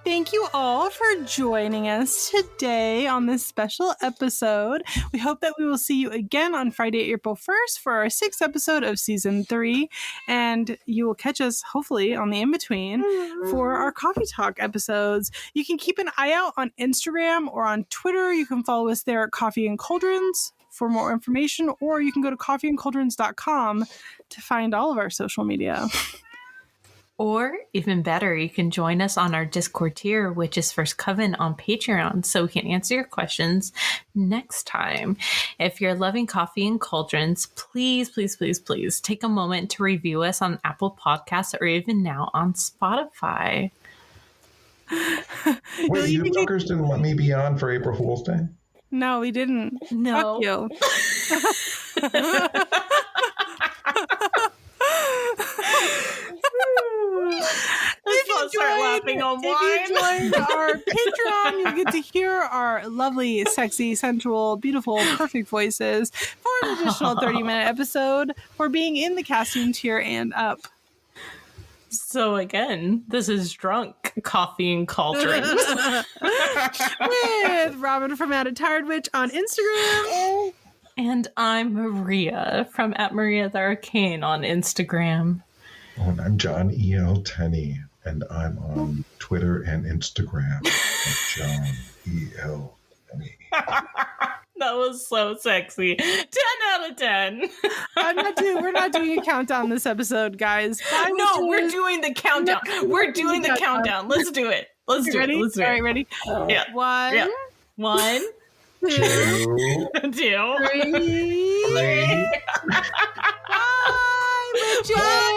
Thank you all for joining us today on this special episode. We hope that we will see you again on Friday, April 1st for our 6th episode of Season 3. And you will catch us, hopefully, on the in-between for our Coffee Talk episodes. You can keep an eye out on Instagram or on Twitter. You can follow us there at Coffee and Cauldrons for more information, or you can go to coffeeandcauldrons.com to find all of our social media. Or even better, you can join us on our Discord tier, which is First Coven on Patreon, so we can answer your questions next time. If you're loving Coffee and Cauldrons, please, please, please, please take a moment to review us on Apple Podcasts or even now on Spotify. Wait, you fuckers didn't let me be on for April Fool's Day? No, we didn't. No. Fuck you. If you start laughing on wine. If you joined our Patreon, you'll get to hear our lovely, sexy, sensual, beautiful, perfect voices for an additional 30-minute episode for being in the casting tier and up. So again, this is Drunk Coffee and Cauldrons. With Robin from @TiredWitch on Instagram. And I'm Maria from @Maria the Arcane on Instagram. Oh, and I'm John E.L. Tenney, and I'm on Twitter and Instagram at John E.L. Tenney. That was so sexy. 10 out of 10. We're not doing a countdown this episode, guys. No, we're doing the countdown. We're doing the countdown. Let's do it. Let's do it. All right, ready? Yeah. One. 2, 2. 3. Bye, bitches.